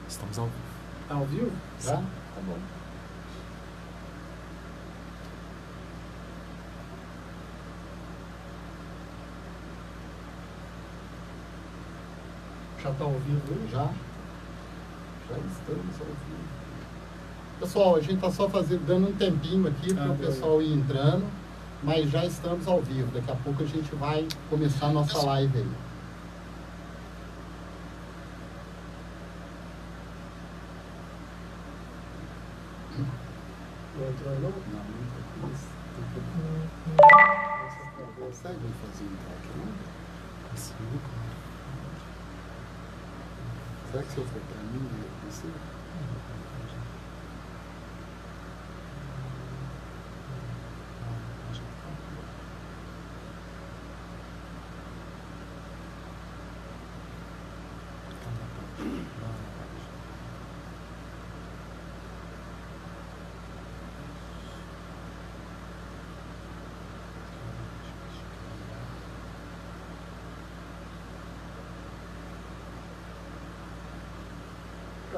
Estamos ao vivo. Tá ao vivo? Já? Tá bom. Já tá ao vivo aí? Já estamos ao vivo. Pessoal, a gente está só dando um tempinho aqui para o pessoal ir entrando, mas já estamos ao vivo. Daqui a pouco a gente vai começar a nossa live aí. Não entrou aí não? Não entrou. Consegue fazer entrar aqui, não? Consigo. Será que se eu for para mim, eu consigo?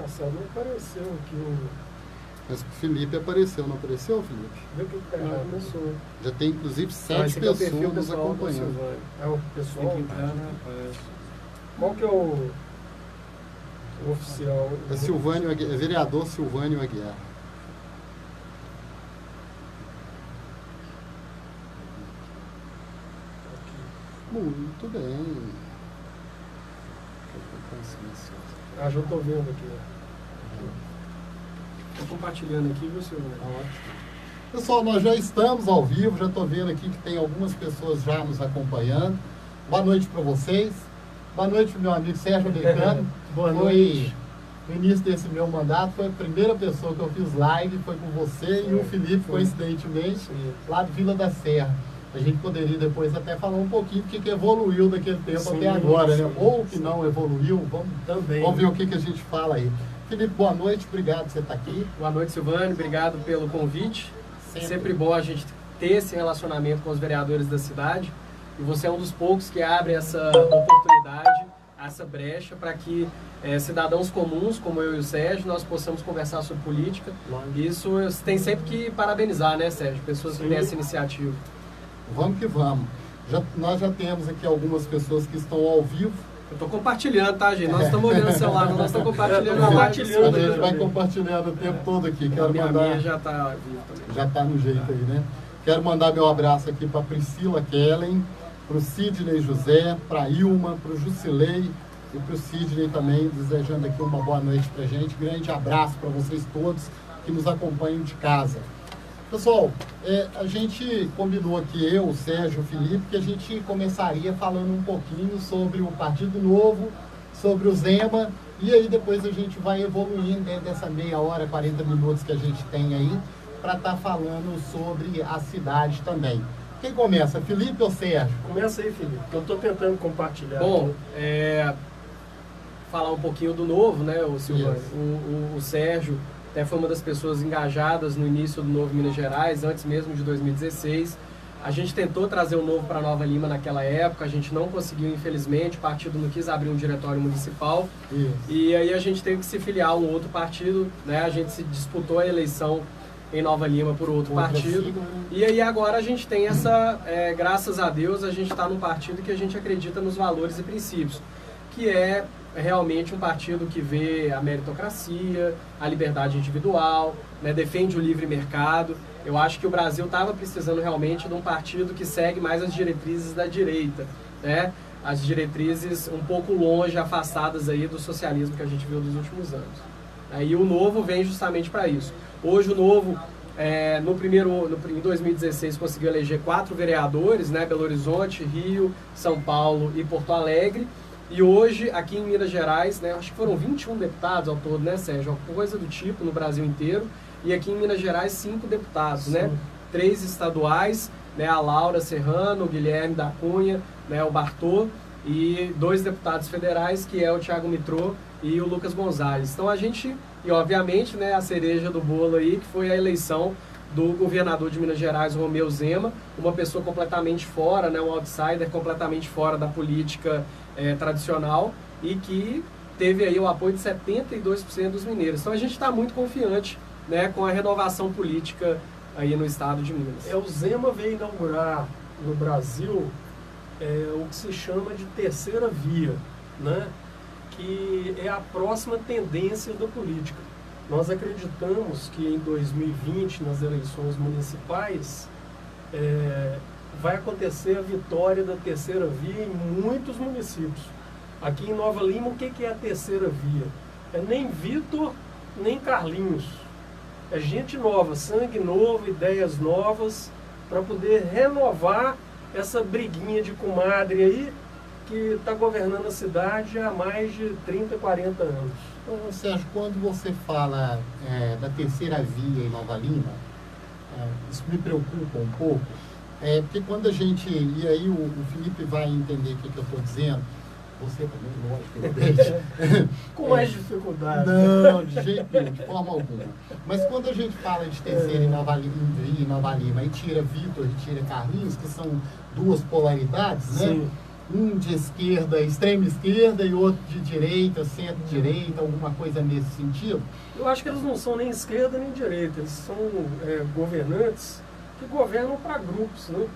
Marcelo, não apareceu aqui o... Mas o Felipe apareceu, não apareceu, Felipe? Vê o que tá errado. Começou. Já tem inclusive 7 pessoas nos acompanhando. É o pessoal? Tem que entrar, né? Aparece. Qual que é o oficial? É Silvânio Aguiar, é vereador Silvânio Aguiar. Muito bem. Ah, já estou vendo aqui. Estou compartilhando aqui, viu, Silvio? Pessoal, nós já estamos ao vivo, já estou vendo aqui que tem algumas pessoas já nos acompanhando. Boa noite para vocês. Boa noite, meu amigo Sérgio Americano. Boa noite. No início desse meu mandato, foi a primeira pessoa que eu fiz live, foi com você e o Felipe, coincidentemente, lá do Vila da Serra. A gente poderia depois até falar um pouquinho do que evoluiu daquele tempo até agora, né? Ou que não evoluiu, vamos ver o que a gente fala aí. Felipe, boa noite, obrigado por você estar aqui. Boa noite, Silvânio, obrigado pelo convite. Sempre bom a gente ter esse relacionamento com os vereadores da cidade. E você é um dos poucos que abre essa oportunidade, essa brecha, para que cidadãos comuns, como eu e o Sérgio, nós possamos conversar sobre política. Isso tem sempre que parabenizar, né, Sérgio? Pessoas que têm essa iniciativa. Vamos que vamos. Nós já temos aqui algumas pessoas que estão ao vivo. Eu estou compartilhando, tá, gente? Nós estamos olhando o celular, nós estamos compartilhando a live. A gente vai compartilhando o tempo todo aqui. Quero minha mandar... já está vivo também. Já está no jeito aí, né? Quero mandar meu abraço aqui para Priscila Kellen, para o Sidney José, para a Ilma, para o Jusilei e para o Sidney também, desejando aqui uma boa noite para a gente. Grande abraço para vocês todos que nos acompanham de casa. Pessoal, a gente combinou aqui, eu, o Sérgio, o Felipe, que a gente começaria falando um pouquinho sobre o Partido Novo, sobre o Zema, e aí depois a gente vai evoluindo dentro dessa meia hora, 40 minutos que a gente tem aí, para estar falando sobre a cidade também. Quem começa, Felipe ou Sérgio? Começa aí, Felipe, que eu estou tentando compartilhar. Bom, falar um pouquinho do Novo, né, o Silvânio? O Sérgio até foi uma das pessoas engajadas no início do Novo Minas Gerais, antes mesmo de 2016. A gente tentou trazer o Novo para Nova Lima naquela época, a gente não conseguiu, infelizmente, o partido não quis abrir um diretório municipal. Isso. E aí a gente teve que se filiar a um outro partido, né? A gente se disputou a eleição em Nova Lima por outro partido. Sigla, né? E aí agora a gente tem essa, graças a Deus, a gente está num partido que a gente acredita nos valores e princípios, que é realmente um partido que vê a meritocracia, a liberdade individual, né, defende o livre mercado. Eu acho que o Brasil estava precisando realmente de um partido que segue mais as diretrizes da direita, né? As diretrizes um pouco longe, afastadas aí do socialismo que a gente viu nos últimos anos. E o Novo vem justamente para isso. Hoje o Novo, em 2016, conseguiu eleger 4 vereadores, né? Belo Horizonte, Rio, São Paulo e Porto Alegre. E hoje, aqui em Minas Gerais, né, acho que foram 21 deputados ao todo, né, Sérgio? Uma coisa do tipo no Brasil inteiro. E aqui em Minas Gerais, 5 deputados, sim, né? 3 estaduais, né, a Laura Serrano, o Guilherme da Cunha, né, o Bartô, e 2 deputados federais, que é o Thiago Mitrô e o Lucas Gonzalez. Então a gente, e obviamente, né, a cereja do bolo aí, que foi a eleição do governador de Minas Gerais, Romeu Zema, uma pessoa completamente fora, né, um outsider completamente fora da política tradicional, e que teve aí o apoio de 72% dos mineiros. Então a gente está muito confiante, né, com a renovação política aí no estado de Minas. O Zema veio inaugurar no Brasil o que se chama de terceira via, né? Que é a próxima tendência da política. Nós acreditamos que em 2020, nas eleições municipais, vai acontecer a vitória da terceira via em muitos municípios. Aqui em Nova Lima, o que é a terceira via? Nem Vitor, nem Carlinhos. É gente nova, sangue novo, ideias novas, para poder renovar essa briguinha de comadre aí, que está governando a cidade há mais de 30, 40 anos. Então, Sérgio, quando você fala da terceira via em Nova Lima, isso me preocupa um pouco, porque quando a gente, e aí o Felipe vai entender o que eu estou dizendo, você também, lógico, com mais dificuldade. Não, de jeito nenhum, de forma alguma. Mas quando a gente fala de terceira em Nova Lima e tira Vitor e tira Carlinhos, que são duas polaridades, né? Sim. Um de esquerda, extrema esquerda, e outro de direita, centro-direita, alguma coisa nesse sentido? Eu acho que eles não são nem esquerda nem direita, eles são governantes que governam para grupos, né?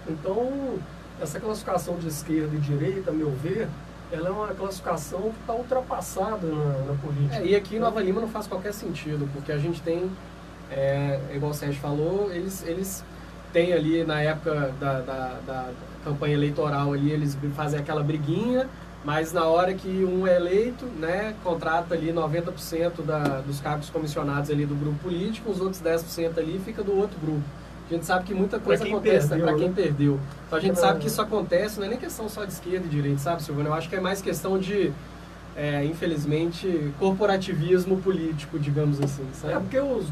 Então, essa classificação de esquerda e direita, a meu ver, ela é uma classificação que está ultrapassada na política. E aqui em Nova Lima não faz qualquer sentido, porque a gente tem, igual o Sérgio falou, eles têm ali na época da campanha eleitoral ali, eles fazem aquela briguinha, mas na hora que um é eleito, né, contrata ali 90% dos cargos comissionados ali do grupo político, os outros 10% ali fica do outro gruro. A gente sabe que muita coisa acontece para quem perdeu. Então a gente sabe que isso acontece, não é nem questão só de esquerda e direita, sabe, Silvano? Eu acho que é mais questão de, infelizmente, corporativismo político, digamos assim, sabe? Porque os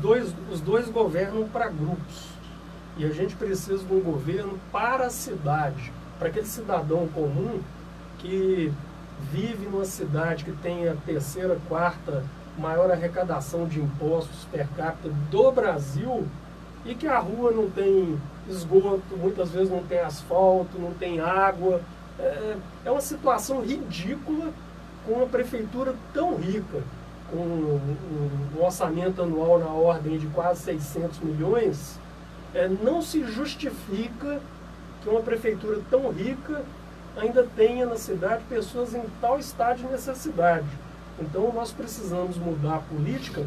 dois governam para grupos. E a gente precisa de um governo para a cidade, para aquele cidadão comum que vive numa cidade que tem a terceira, quarta maior arrecadação de impostos per capita do Brasil, e que a rua não tem esgoto, muitas vezes não tem asfalto, não tem água. É uma situação ridícula com uma prefeitura tão rica, com um orçamento anual na ordem de quase 600 milhões, não se justifica que uma prefeitura tão rica ainda tenha na cidade pessoas em tal estado de necessidade. Então nós precisamos mudar a política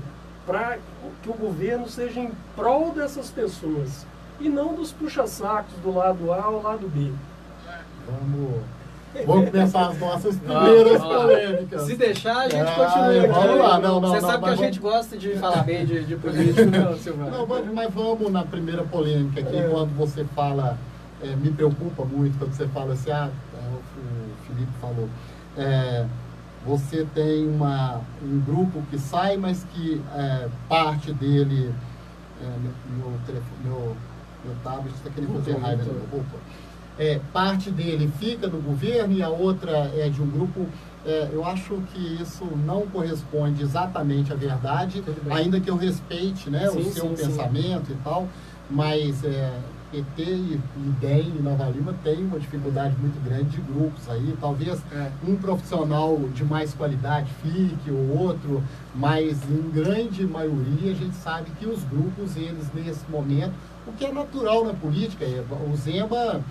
para que o governo seja em prol dessas pessoas e não dos puxa-sacos do lado A ao lado B. Vamos começar as nossas primeiras polêmicas. Se deixar, a gente continua aqui. Vamos lá, não, Você sabe que a gente gosta de falar bem de política, não, Silvano? Não, mas vamos na primeira polêmica aqui, quando você fala, me preocupa muito quando você fala assim, o Felipe falou, você tem um grupo que sai, mas que parte dele, meu tablet está querendo fazer raiva. Parte dele fica no governo e a outra é de um grupo. Eu acho que isso não corresponde exatamente à verdade, ainda que eu respeite, né, o seu pensamento e tal, mas PT e DEM em Nova Lima tem uma dificuldade muito grande de grupos aí, talvez um profissional de mais qualidade fique, o outro, mas em grande maioria a gente sabe que os grupos, eles nesse momento, o que é natural na política, o Zema,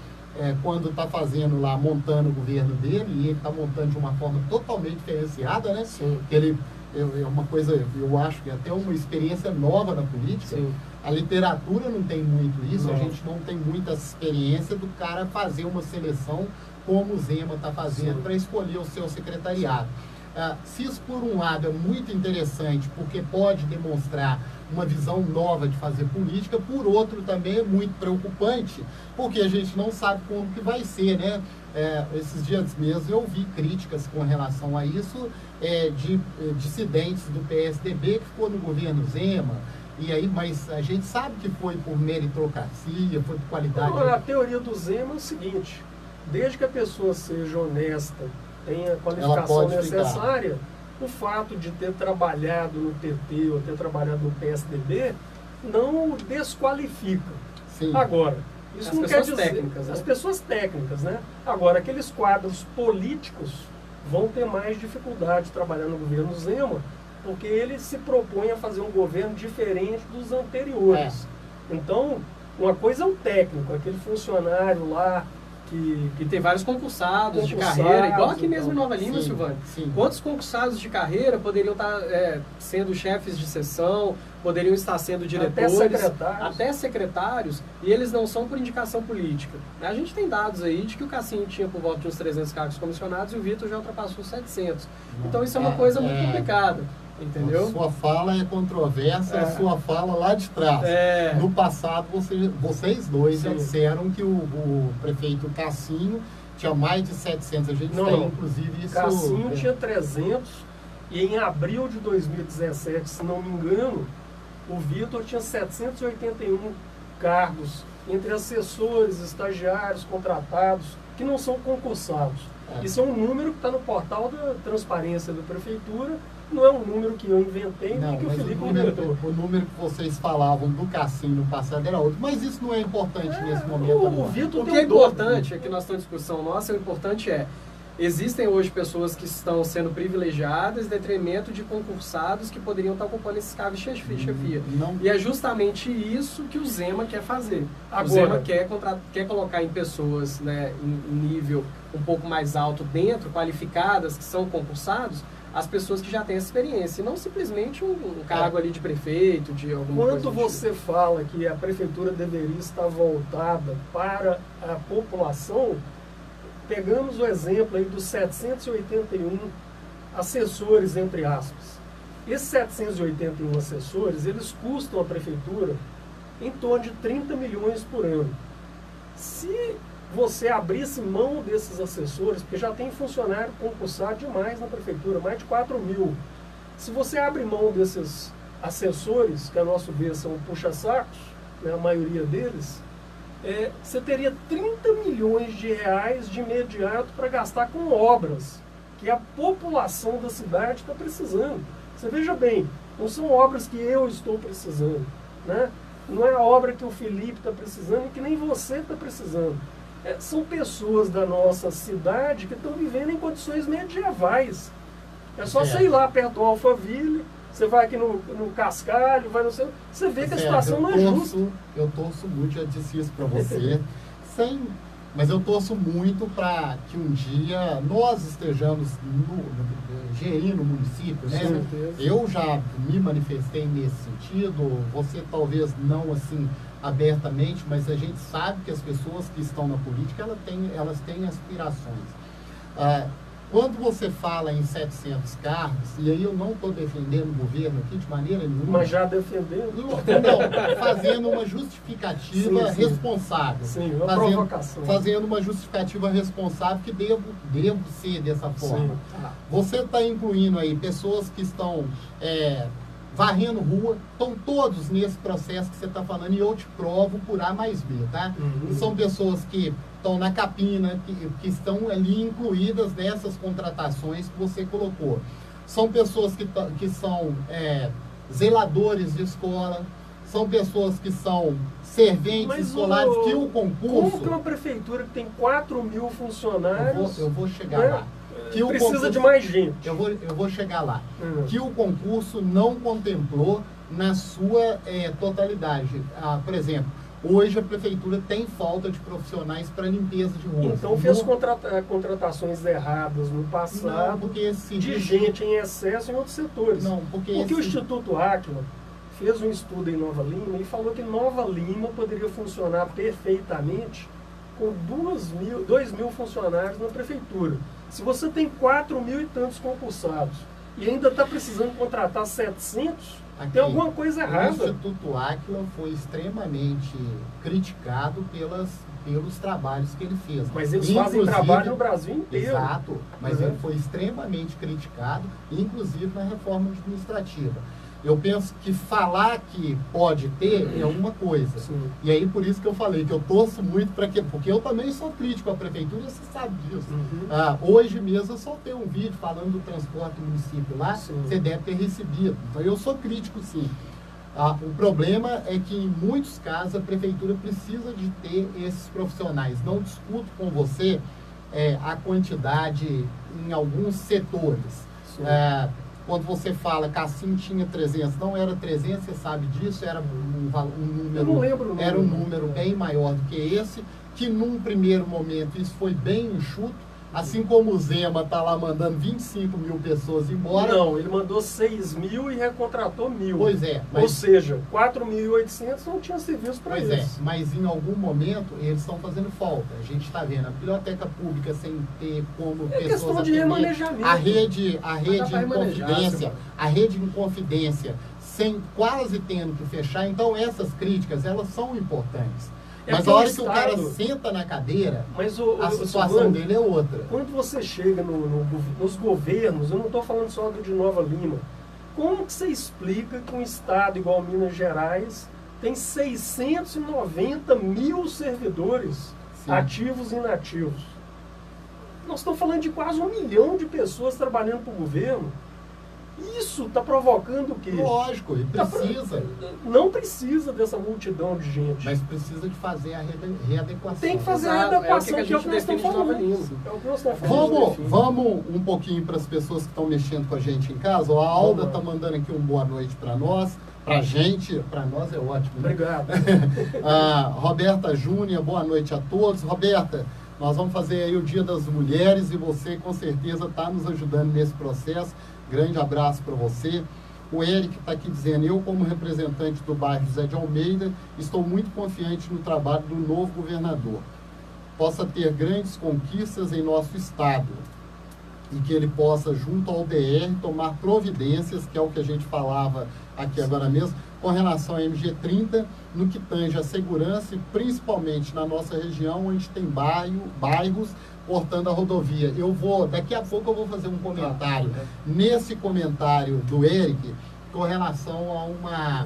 quando está fazendo lá, montando o governo dele, e ele está montando de uma forma totalmente diferenciada, né? Sim. Ele é uma coisa, eu acho que até uma experiência nova na política. Sim. A literatura não tem muito isso, Não. A gente não tem muita experiência do cara fazer uma seleção como o Zema está fazendo para escolher o seu secretariado. Se isso, por um lado, é muito interessante, porque pode demonstrar uma visão nova de fazer política, por outro também é muito preocupante, porque a gente não sabe como que vai ser, né? Esses dias mesmo eu vi críticas com relação a isso, de dissidentes do PSDB que ficou no governo Zema, e aí, mas a gente sabe que foi por meritocracia, foi por qualidade... A teoria do Zema é o seguinte, desde que a pessoa seja honesta, tenha a qualificação necessária, o fato de ter trabalhado no PT ou ter trabalhado no PSDB não o desqualifica. Sim. Agora, isso As não quer pessoas dizer... técnicas, né? As pessoas técnicas, né? Agora, aqueles quadros políticos vão ter mais dificuldade de trabalhar no governo Zema, porque ele se propõe a fazer um governo diferente dos anteriores. Então, uma coisa é o técnico, aquele funcionário lá que tem vários concursados de carreira, igual aqui mesmo em Nova Lima, Silvânia. Sim. Quantos concursados de carreira poderiam estar sendo chefes de seção, poderiam estar sendo diretores, até secretários, e eles não são por indicação política. A gente tem dados aí de que o Cassinho tinha por volta de uns 300 cargos comissionados e o Vitor já ultrapassou 700. Então isso é uma coisa muito complicada. Entendeu? A sua fala é controversa, a sua fala lá de trás. No passado, vocês dois já disseram que o prefeito Cassinho tinha mais de 700. A gente tem, inclusive, isso... Cassinho tinha 300 e em abril de 2017, se não me engano, o Vitor tinha 781 cargos entre assessores, estagiários, contratados, que não são concursados. Isso é um número que está no portal da transparência da prefeitura. Não é um número que eu inventei, nem que o Felipe inventou. O número que vocês falavam do Cassinho no passado era outro, mas isso não é importante nesse momento. O que é importante, aqui nós estamos em discussão nossa, o importante existem hoje pessoas que estão sendo privilegiadas em detrimento de concursados que poderiam estar ocupando esses cargos de chefia. E é justamente isso que o Zema quer fazer. O Zema quer colocar em pessoas, né, em nível um pouco mais alto dentro, qualificadas, que são concursados, as pessoas que já têm essa experiência, e não simplesmente um cargo ali de prefeito, de alguma coisa. Quando você fala que a prefeitura deveria estar voltada para a população, pegamos o exemplo aí dos 781 assessores, entre aspas. Esses 781 assessores, eles custam à prefeitura em torno de 30 milhões por ano. Se você abrisse mão desses assessores, porque já tem funcionário concursado demais na prefeitura, mais de 4 mil. Se você abre mão desses assessores, que a nosso ver são puxa-sacos, né, a maioria deles, você teria 30 milhões de reais de imediato para gastar com obras que a população da cidade está precisando. Você veja bem, não são obras que eu estou precisando, né? Não é a obra que o Felipe está precisando e que nem você está precisando. São pessoas da nossa cidade que estão vivendo em condições medievais. É só você ir lá perto do Alphaville, você vai aqui no Cascalho, vai no centro, você vê que a situação não é justa. Eu torço muito, já disse isso para você, mas eu torço muito para que um dia nós estejamos gerindo o município, né? Eu já me manifestei nesse sentido, você talvez não assim abertamente, mas a gente sabe que as pessoas que estão na política, elas têm aspirações. Quando você fala em 700 cargos, e aí eu não estou defendendo o governo aqui de maneira nenhuma. Mas já defendendo? Não, fazendo uma justificativa responsável. Sim, uma provocação. Fazendo uma justificativa responsável que devo ser dessa forma. Você está incluindo aí pessoas que estão varrendo rua, estão todos nesse processo que você está falando, e eu te provo por A mais B, tá? São pessoas que estão na capina, que estão ali incluídas nessas contratações que você colocou. São pessoas que são zeladores de escola, são pessoas que são serventes escolares, que o concurso... Como que uma prefeitura que tem 4 mil funcionários... Eu vou chegar lá. Precisa de mais gente. Eu vou chegar lá. Que o concurso não contemplou na sua totalidade. Por exemplo, hoje a prefeitura tem falta de profissionais para limpeza de ruas. Então fez contratações erradas no passado, de gente em excesso em outros setores. Porque o Instituto Áquila fez um estudo em Nova Lima e falou que Nova Lima poderia funcionar perfeitamente com 2 mil funcionários na prefeitura. Se você tem 4 mil e tantos concursados e ainda está precisando contratar 700, tem alguma coisa errada. O Instituto Áquila foi extremamente criticado pelos trabalhos que ele fez. Mas eles fazem trabalho no Brasil inteiro. Exato, mas ele foi extremamente criticado, inclusive na reforma administrativa. Eu penso que falar que pode ter é uma coisa. Sim. E aí por isso que eu falei que eu torço muito para quê? Porque eu também sou crítico à prefeitura, você sabe disso. Hoje mesmo eu soltei um vídeo falando do transporte do município lá, você deve ter recebido. Então eu sou crítico sim. O problema é que em muitos casos a prefeitura precisa de ter esses profissionais. Não discuto com você a quantidade em alguns setores. Quando você fala que a Cassim tinha 300, não era 300, você sabe disso, era um número, eu não lembro, era um número bem maior do que esse, que num primeiro momento isso foi bem enxuto, assim como o Zema está lá mandando 25 mil pessoas embora. Não, ele mandou 6 mil e recontratou 1.000. Pois é. Ou seja, 4.800 não tinha serviço para isso. Pois é, mas em algum momento eles estão fazendo falta. A gente está vendo a biblioteca pública sem ter como pessoas questão de remanejamento. A rede em confidência, a rede em confidência, sem quase tendo que fechar. Então essas críticas, elas são importantes. Mas a hora que o cara senta na cadeira, a situação dele é outra. Quando você chega nos governos, eu não estou falando só do de Nova Lima, como que você explica que um estado igual Minas Gerais tem 690 mil servidores ativos e inativos? Nós estamos falando de quase 1 milhão de pessoas trabalhando para o governo. Isso está provocando o quê? Lógico, e precisa. Não precisa dessa multidão de gente. Mas precisa de fazer a readequação. Tem que fazer a readequação, que é o que nós estamos falando. Vamos um pouquinho para as pessoas que estão mexendo com a gente em casa. A Alda está mandando aqui um boa noite para nós. Para a gente, para nós é ótimo. Né? Obrigado. Roberta Júnior, boa noite a todos. Roberta, nós vamos fazer aí o Dia das Mulheres e você com certeza está nos ajudando nesse processo. Grande abraço para você. O Eric está aqui dizendo, eu como representante do bairro José de Almeida, estou muito confiante no trabalho do novo governador. Possa ter grandes conquistas em nosso estado e que ele possa, junto ao DR, tomar providências, que é o que a gente falava aqui agora mesmo, com relação à MG30, no que tange a segurança e principalmente na nossa região, onde tem bairros cortando a rodovia. Daqui a pouco eu vou fazer um comentário. Nesse comentário do Eric, com relação a uma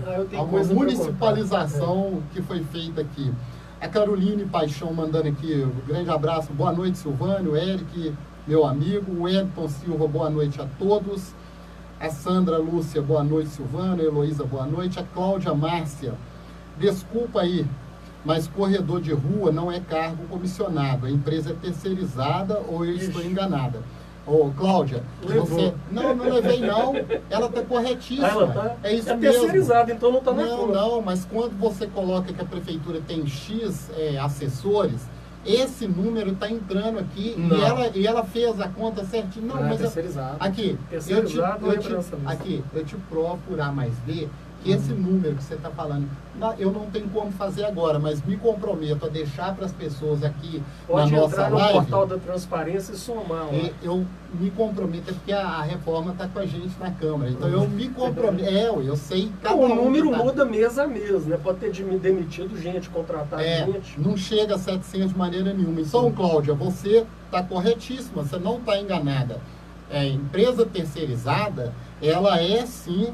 municipalização que foi feita aqui. A Caroline Paixão mandando aqui, um grande abraço, boa noite Silvânio, Eric, meu amigo, o Edson Silva, boa noite a todos. A Sandra Lúcia, boa noite Silvânio, a Heloísa, boa noite. A Cláudia Márcia, desculpa aí, mas corredor de rua não é cargo comissionado. A empresa é terceirizada ou eu estou enganada? Ô, Cláudia, você... Não levei não. Ela está corretíssima. É isso mesmo. É terceirizada, então não está na conta. Não, mas quando você coloca que a prefeitura tem X assessores, esse número está entrando aqui e ela fez a conta certinho. Não, mas terceirizado. Aqui, eu te provo por A mais B que esse número que você está falando, eu não tenho como fazer agora, mas me comprometo a deixar para as pessoas aqui na nossa live. Pode entrar no portal da transparência e somar. Eu me comprometo, porque a reforma está com a gente na Câmara. Então eu me comprometo. Eu sei cada o número muda mês a mês, né? Pode ter demitido gente, contratado gente. Não chega a 700 de maneira nenhuma. Então, Cláudia, você está corretíssima, você não está enganada. Empresa terceirizada, ela é sim.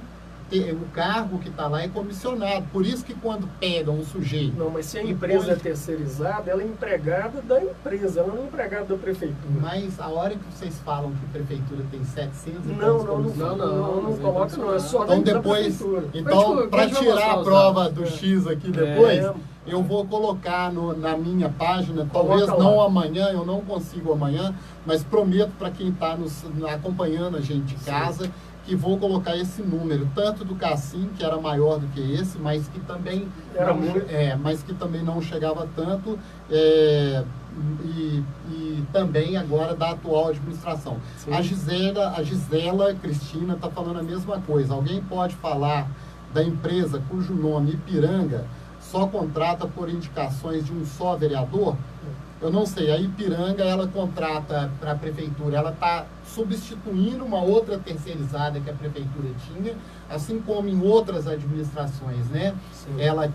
O cargo que está lá é comissionado. Por isso que quando pegam um sujeito... Não, mas se a empresa é terceirizada, ela é empregada da empresa, ela não é empregada da prefeitura. Mas a hora que vocês falam que a prefeitura tem 700... Não coloca não, é só então, da prefeitura. Então, para tirar a prova do X aqui depois, eu vou colocar na minha página, talvez não amanhã, eu não consigo amanhã, mas prometo para quem está acompanhando a gente de casa... que vou colocar esse número, tanto do Cassim, que era maior do que esse, mas que também, não chegava tanto, e também agora da atual administração. A Gisela Cristina está falando a mesma coisa. Alguém pode falar da empresa cujo nome Ipiranga só contrata por indicações de um só vereador? Eu não sei, a Ipiranga, ela contrata para a prefeitura, ela está substituindo uma outra terceirizada que a prefeitura tinha, assim como em outras administrações, né? Ela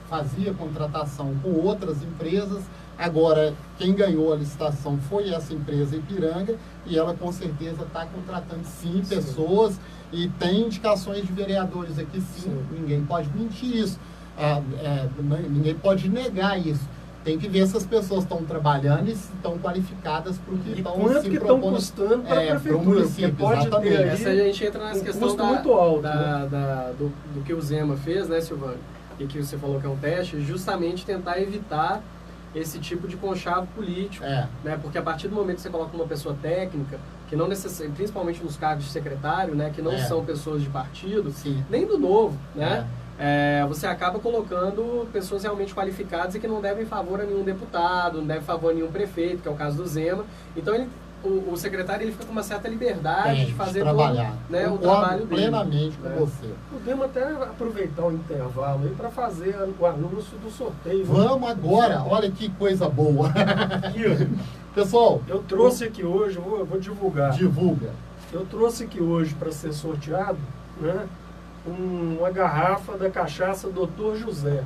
fazia contratação com outras empresas, agora quem ganhou a licitação foi essa empresa Ipiranga, e ela com certeza está contratando sim pessoas, e tem indicações de vereadores aqui sim. Ninguém pode mentir isso, ninguém pode negar isso. Tem que ver se as pessoas estão trabalhando e se estão qualificadas para o que estão se propondo. Estão custando para a prefeitura. Pode ter essa a gente entra nessa questão muito alto, do que o Zema fez, né, Silvano? E que você falou que é um teste, justamente tentar evitar esse tipo de conchavo político, né? Porque a partir do momento que você coloca uma pessoa técnica, que não necessariamente, principalmente nos cargos de secretário, né? Que não são pessoas de partido, nem do Novo, né? Você acaba colocando pessoas realmente qualificadas e que não devem favor a nenhum deputado, não devem favor a nenhum prefeito, que é o caso do Zema. Então o secretário ele fica com uma certa liberdade de fazer trabalhar. Todo, né, o trabalho plenamente dele. Com você. Podemos até aproveitar o intervalo aí para fazer o anúncio do sorteio. Vamos agora, olha que coisa boa. Aqui, pessoal, eu trouxe aqui hoje, eu vou divulgar. Divulga. Eu trouxe aqui hoje para ser sorteado, né, uma garrafa da cachaça Dr. José.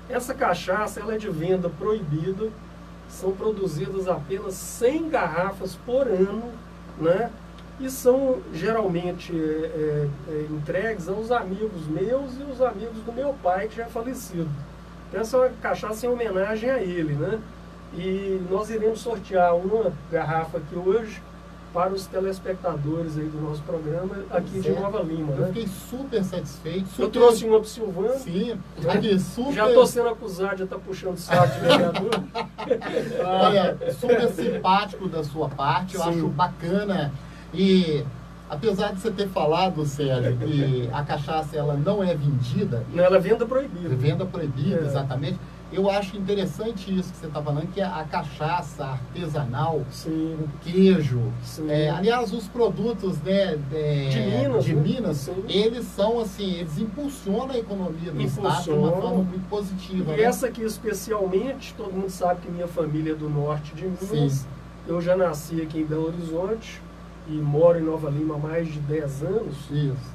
Essa cachaça ela é de venda proibida. São produzidas apenas 100 garrafas por ano, né? E são geralmente entregues aos amigos meus e os amigos do meu pai, que já é falecido. Então, essa é uma cachaça em homenagem a ele, né? E nós iremos sortear uma garrafa aqui hoje para os telespectadores aí do nosso programa aqui de Nova Lima. Eu fiquei super satisfeito. Eu trouxe uma para o Silvano. Sim, aqui, super... Já estou sendo acusado de estar puxando saco de vereador. Olha, super simpático da sua parte, eu acho bacana. E apesar de você ter falado, Sérgio, que a cachaça ela não é vendida... Não, ela é venda proibida. Venda proibida, exatamente. Eu acho interessante isso que você está falando, que a cachaça artesanal, o queijo, aliás, os produtos, né, de Minas, eles são assim, eles impulsionam a economia do estado de uma forma muito positiva. E essa aqui especialmente, todo mundo sabe que minha família é do norte de Minas. Eu já nasci aqui em Belo Horizonte e moro em Nova Lima há mais de 10 anos.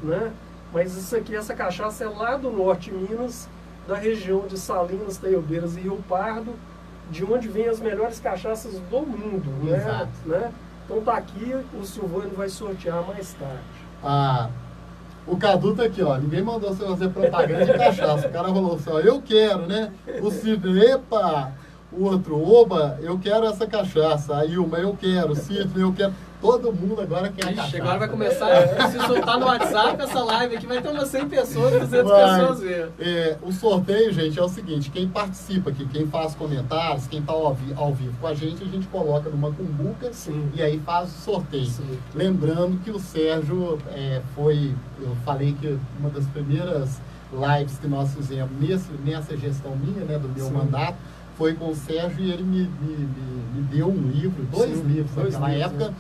Né? Mas isso aqui, essa cachaça é lá do norte de Minas, da região de Salinas, Taiobeiras e Rio Pardo, de onde vêm as melhores cachaças do mundo. Né? Então tá aqui, o Silvano vai sortear mais tarde. O Cadu tá aqui, ó. Ninguém mandou você fazer propaganda de cachaça. O cara falou assim, ó, eu quero, né? O Sidney, epa! O outro, oba, eu quero essa cachaça. A Ilma, eu quero. O Sidney, eu quero. Todo mundo agora quer a cachaça. Agora vai começar, se soltar no WhatsApp essa live aqui, vai ter umas 100 pessoas, 200 pessoas vendo. O sorteio, gente, é o seguinte, quem participa aqui, quem faz comentários, quem está ao vivo com a gente coloca numa cumbuca e aí faz o sorteio. Lembrando que o Sérgio eu falei que uma das primeiras lives que nós fizemos nessa gestão minha, né, do meu mandato, foi com o Sérgio e ele me deu um livro, dois livros naquela época,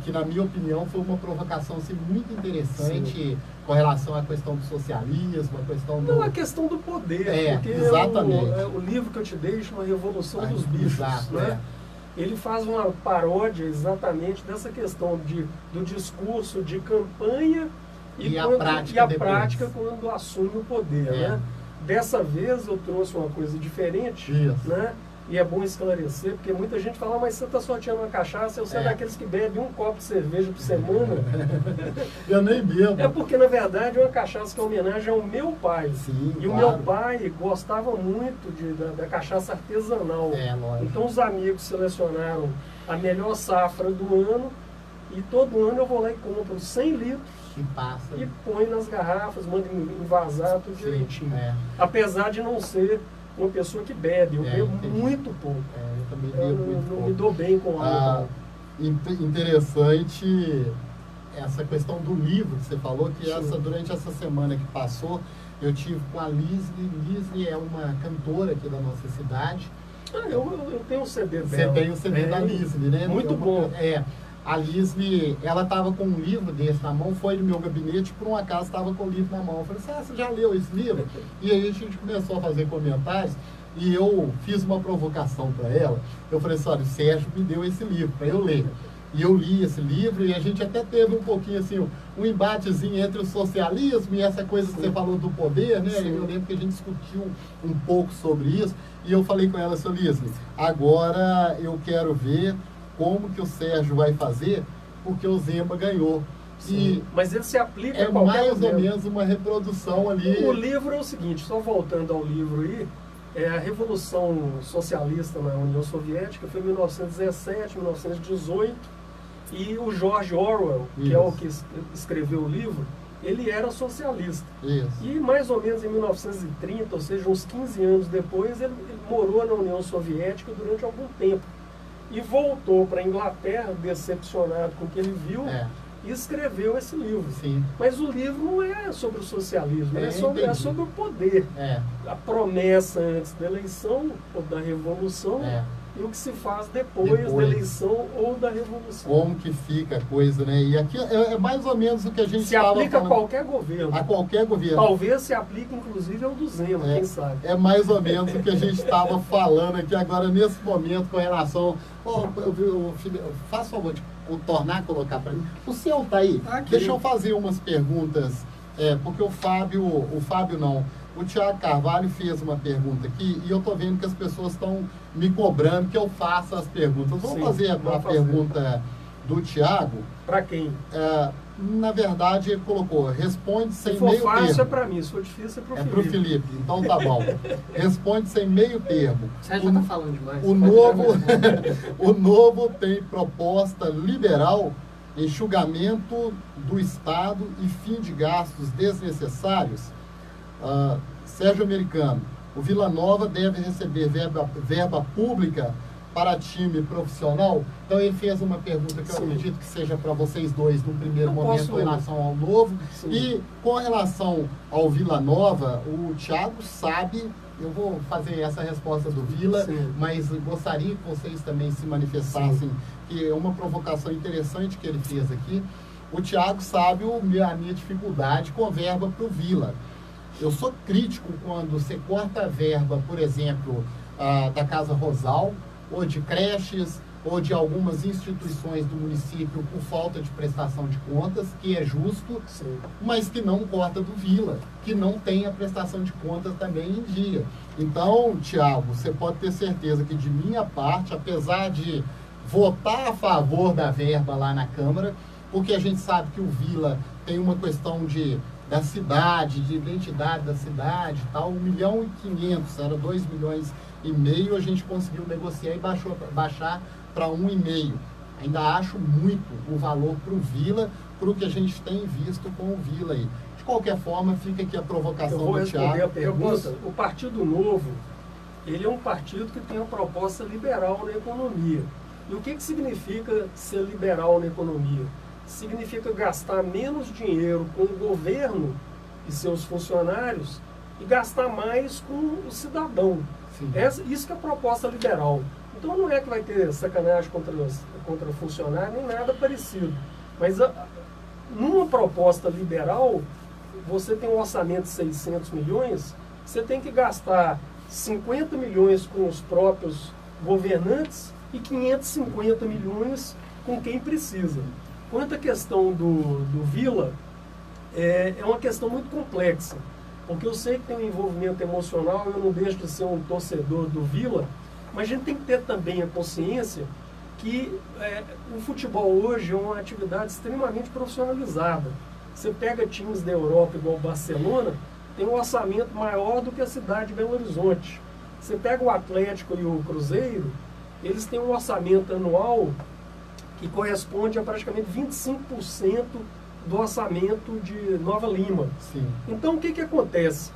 que na minha opinião foi uma provocação assim, muito interessante com relação à questão do socialismo, a questão Não, a questão do poder, porque exatamente. O livro que eu te dei chama Revolução dos Bichos, né? Ele faz uma paródia exatamente dessa questão do discurso de campanha e a prática quando assume o poder, né? Dessa vez eu trouxe uma coisa diferente, né? E é bom esclarecer, porque muita gente fala, mas você está sorteando uma cachaça, eu sou daqueles que bebem um copo de cerveja por semana. Eu nem bebo. É porque, na verdade, é uma cachaça que é homenagem ao meu pai. O meu pai gostava muito da cachaça artesanal. Então os amigos selecionaram a melhor safra do ano, e todo ano eu vou lá e compro 100 litros. E põe nas garrafas, manda envasar tudo direitinho. Apesar de não ser uma pessoa que bebe, eu bebo muito pouco. Eu também bebo muito pouco. Não me dou bem com álcool. Interessante essa questão do livro que você falou, que durante essa semana que passou, eu tive com a Lisne. Lisne é uma cantora aqui da nossa cidade. Eu tenho um CD dela. Você tem o CD da Lisne, né? Muito bom. A Lisne, ela estava com um livro desse na mão, foi no meu gabinete, por um acaso estava com o livro na mão. Eu falei assim, você já leu esse livro? E aí a gente começou a fazer comentários e eu fiz uma provocação para ela. Eu falei assim, olha, o Sérgio me deu esse livro para eu ler. E eu li esse livro e a gente até teve um pouquinho assim, um embatezinho entre o socialismo e essa coisa que você falou do poder, né? E eu lembro que a gente discutiu um pouco sobre isso. E eu falei com ela, seu Lisne, agora eu quero ver como que o Sérgio vai fazer, porque o Zema ganhou. Mas ele se aplica a qualquer mais ou menos uma reprodução ali. O livro é o seguinte, só voltando ao livro aí, a Revolução Socialista na União Soviética foi em 1917, 1918, e o George Orwell, que é o que escreveu o livro, ele era socialista. Isso. E mais ou menos em 1930, ou seja, uns 15 anos depois, ele morou na União Soviética durante algum tempo. E voltou para a Inglaterra, decepcionado com o que ele viu, e escreveu esse livro. Sim. Mas o livro não é sobre o socialismo, é sobre o poder. É. A promessa antes da eleição ou da revolução e o que se faz depois da eleição ou da revolução. Como que fica a coisa, né? E aqui é mais ou menos o que a gente se aplica a qualquer governo. A qualquer governo. Talvez se aplique, inclusive, ao do Zema, quem sabe. É mais ou menos o que a gente estava falando aqui agora, nesse momento, com relação... Faça o favor de tornar a colocar para mim. O seu está aí? Aqui. Deixa eu fazer umas perguntas, porque o Tiago Carvalho fez uma pergunta aqui e eu estou vendo que as pessoas estão me cobrando que eu faça as perguntas. Vamos fazer a pergunta do Tiago. Para quem? Na verdade, ele colocou, responde sem meio termo. Se for fácil é para mim, se for difícil é para o Felipe. É para o Felipe, então tá bom. Responde sem meio termo. Você já está falando demais. O novo tem proposta liberal, enxugamento do Estado e fim de gastos desnecessários. Sérgio Americano, o Vila Nova deve receber verba pública para time profissional? Então ele fez uma pergunta que eu acredito que seja para vocês dois no primeiro momento com relação ao Novo. Sim. E com relação ao Vila Nova, o Thiago sabe, eu vou fazer essa resposta do Vila, mas gostaria que vocês também se manifestassem, que é uma provocação interessante que ele fez aqui. O Thiago sabe a minha dificuldade com verba para o Vila. Eu sou crítico quando você corta a verba, por exemplo, da Casa Rosal, ou de creches, ou de algumas instituições do município por falta de prestação de contas, que é justo, mas que não corta do Vila, que não tem a prestação de contas também em dia. Então, Tiago, você pode ter certeza que de minha parte, apesar de votar a favor da verba lá na Câmara, porque a gente sabe que o Vila tem uma questão da cidade, de identidade da cidade e tal, 1,5 milhão, era 2,5 milhões, a gente conseguiu negociar e baixar para 1,5. Ainda acho muito o valor para o Vila, para o que a gente tem visto com o Vila aí. De qualquer forma, fica aqui a provocação do Thiago. Eu vou responder a pergunta. O Partido Novo, ele é um partido que tem uma proposta liberal na economia. E o que significa ser liberal na economia? Significa gastar menos dinheiro com o governo e seus funcionários e gastar mais com o cidadão. Isso que é a proposta liberal. Então não é que vai ter sacanagem contra funcionário, nem nada parecido. Mas numa proposta liberal, você tem um orçamento de 600 milhões, você tem que gastar 50 milhões com os próprios governantes e 550 milhões com quem precisa. Quanto à questão do Vila, é uma questão muito complexa, porque eu sei que tem um envolvimento emocional, eu não deixo de ser um torcedor do Vila, mas a gente tem que ter também a consciência que o futebol hoje é uma atividade extremamente profissionalizada. Você pega times da Europa igual o Barcelona, tem um orçamento maior do que a cidade de Belo Horizonte. Você pega o Atlético e o Cruzeiro, eles têm um orçamento anual que corresponde a praticamente 25% do orçamento de Nova Lima. Então, o que acontece?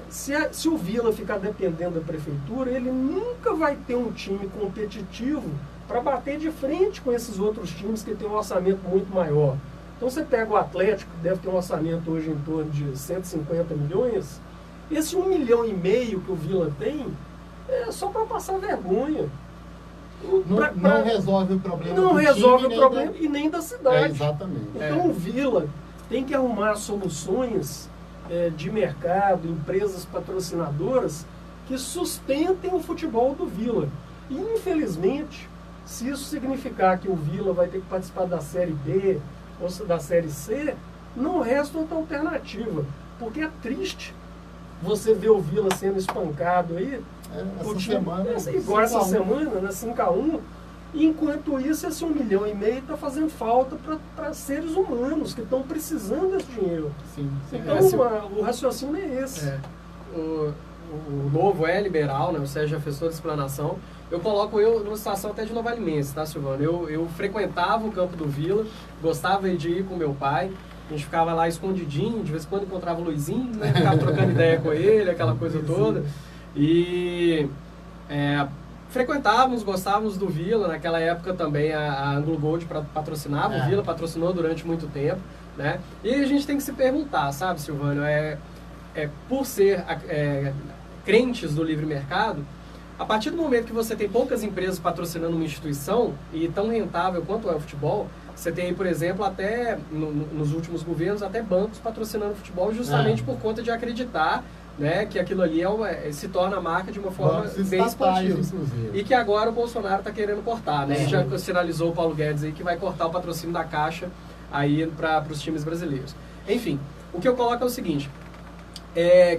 Se o Vila ficar dependendo da prefeitura, ele nunca vai ter um time competitivo para bater de frente com esses outros times que têm um orçamento muito maior. Então, você pega o Atlético, que deve ter um orçamento hoje em torno de 150 milhões, esse 1,5 milhão que o Vila tem é só para passar vergonha. Não resolve o problema do time. Não resolve o problema e nem da cidade. Exatamente. Então o Vila tem que arrumar soluções de mercado, empresas patrocinadoras que sustentem o futebol do Vila. E infelizmente, se isso significar que o Vila vai ter que participar da Série B ou da Série C, não resta outra alternativa. Porque é triste você ver o Vila sendo espancado aí, igual essa semana, né, 5-1, enquanto isso esse 1,5 milhão está fazendo falta para seres humanos que estão precisando desse dinheiro. Então o raciocínio é esse. O Novo é liberal, né? O Sérgio já fez toda a explanação. Eu coloco numa situação até de Nova Limense, tá, Silvano? Eu frequentava o campo do Vila, gostava de ir com meu pai. A gente ficava lá escondidinho, de vez em quando encontrava o Luizinho, né? Ficava trocando ideia com ele, aquela coisa toda. E frequentávamos, gostávamos do Vila. Naquela época também a Anglo Gold patrocinava, o Vila patrocinou durante muito tempo, né? E a gente tem que se perguntar, sabe, Silvânio, por ser crentes do livre mercado, a partir do momento que você tem poucas empresas patrocinando uma instituição e tão rentável quanto é o futebol, você tem aí, por exemplo, até nos últimos governos, até bancos patrocinando o futebol justamente por conta de acreditar, né, que aquilo ali se torna a marca de uma forma bem esportiva. E que agora o Bolsonaro está querendo cortar, né? Já sinalizou o Paulo Guedes aí que vai cortar o patrocínio da Caixa aí para os times brasileiros. Enfim, o que eu coloco é o seguinte,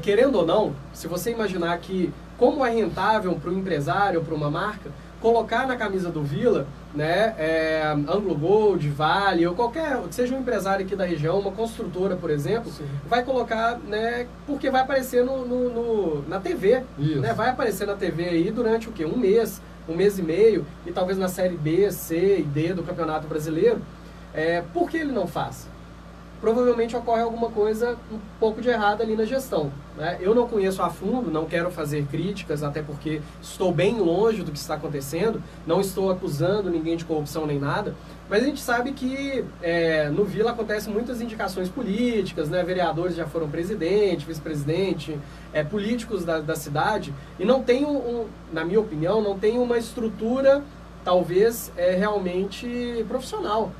querendo ou não, se você imaginar que como é rentável para o empresário, para uma marca, colocar na camisa do Vila, né, Anglo Gold, Vale, ou qualquer, seja um empresário aqui da região, uma construtora, por exemplo, vai colocar, né, porque vai aparecer na TV, né, vai aparecer na TV aí durante o quê? Um mês e meio, e talvez na Série B, C e D do Campeonato Brasileiro. Por que ele não faz? Provavelmente ocorre alguma coisa um pouco de errado ali na gestão, né? Eu não conheço a fundo, não quero fazer críticas, até porque estou bem longe do que está acontecendo, não estou acusando ninguém de corrupção nem nada, mas a gente sabe que no Vila acontecem muitas indicações políticas, né? Vereadores já foram presidente, vice-presidente, políticos da cidade, e não tem, na minha opinião, não tem uma estrutura talvez realmente profissional.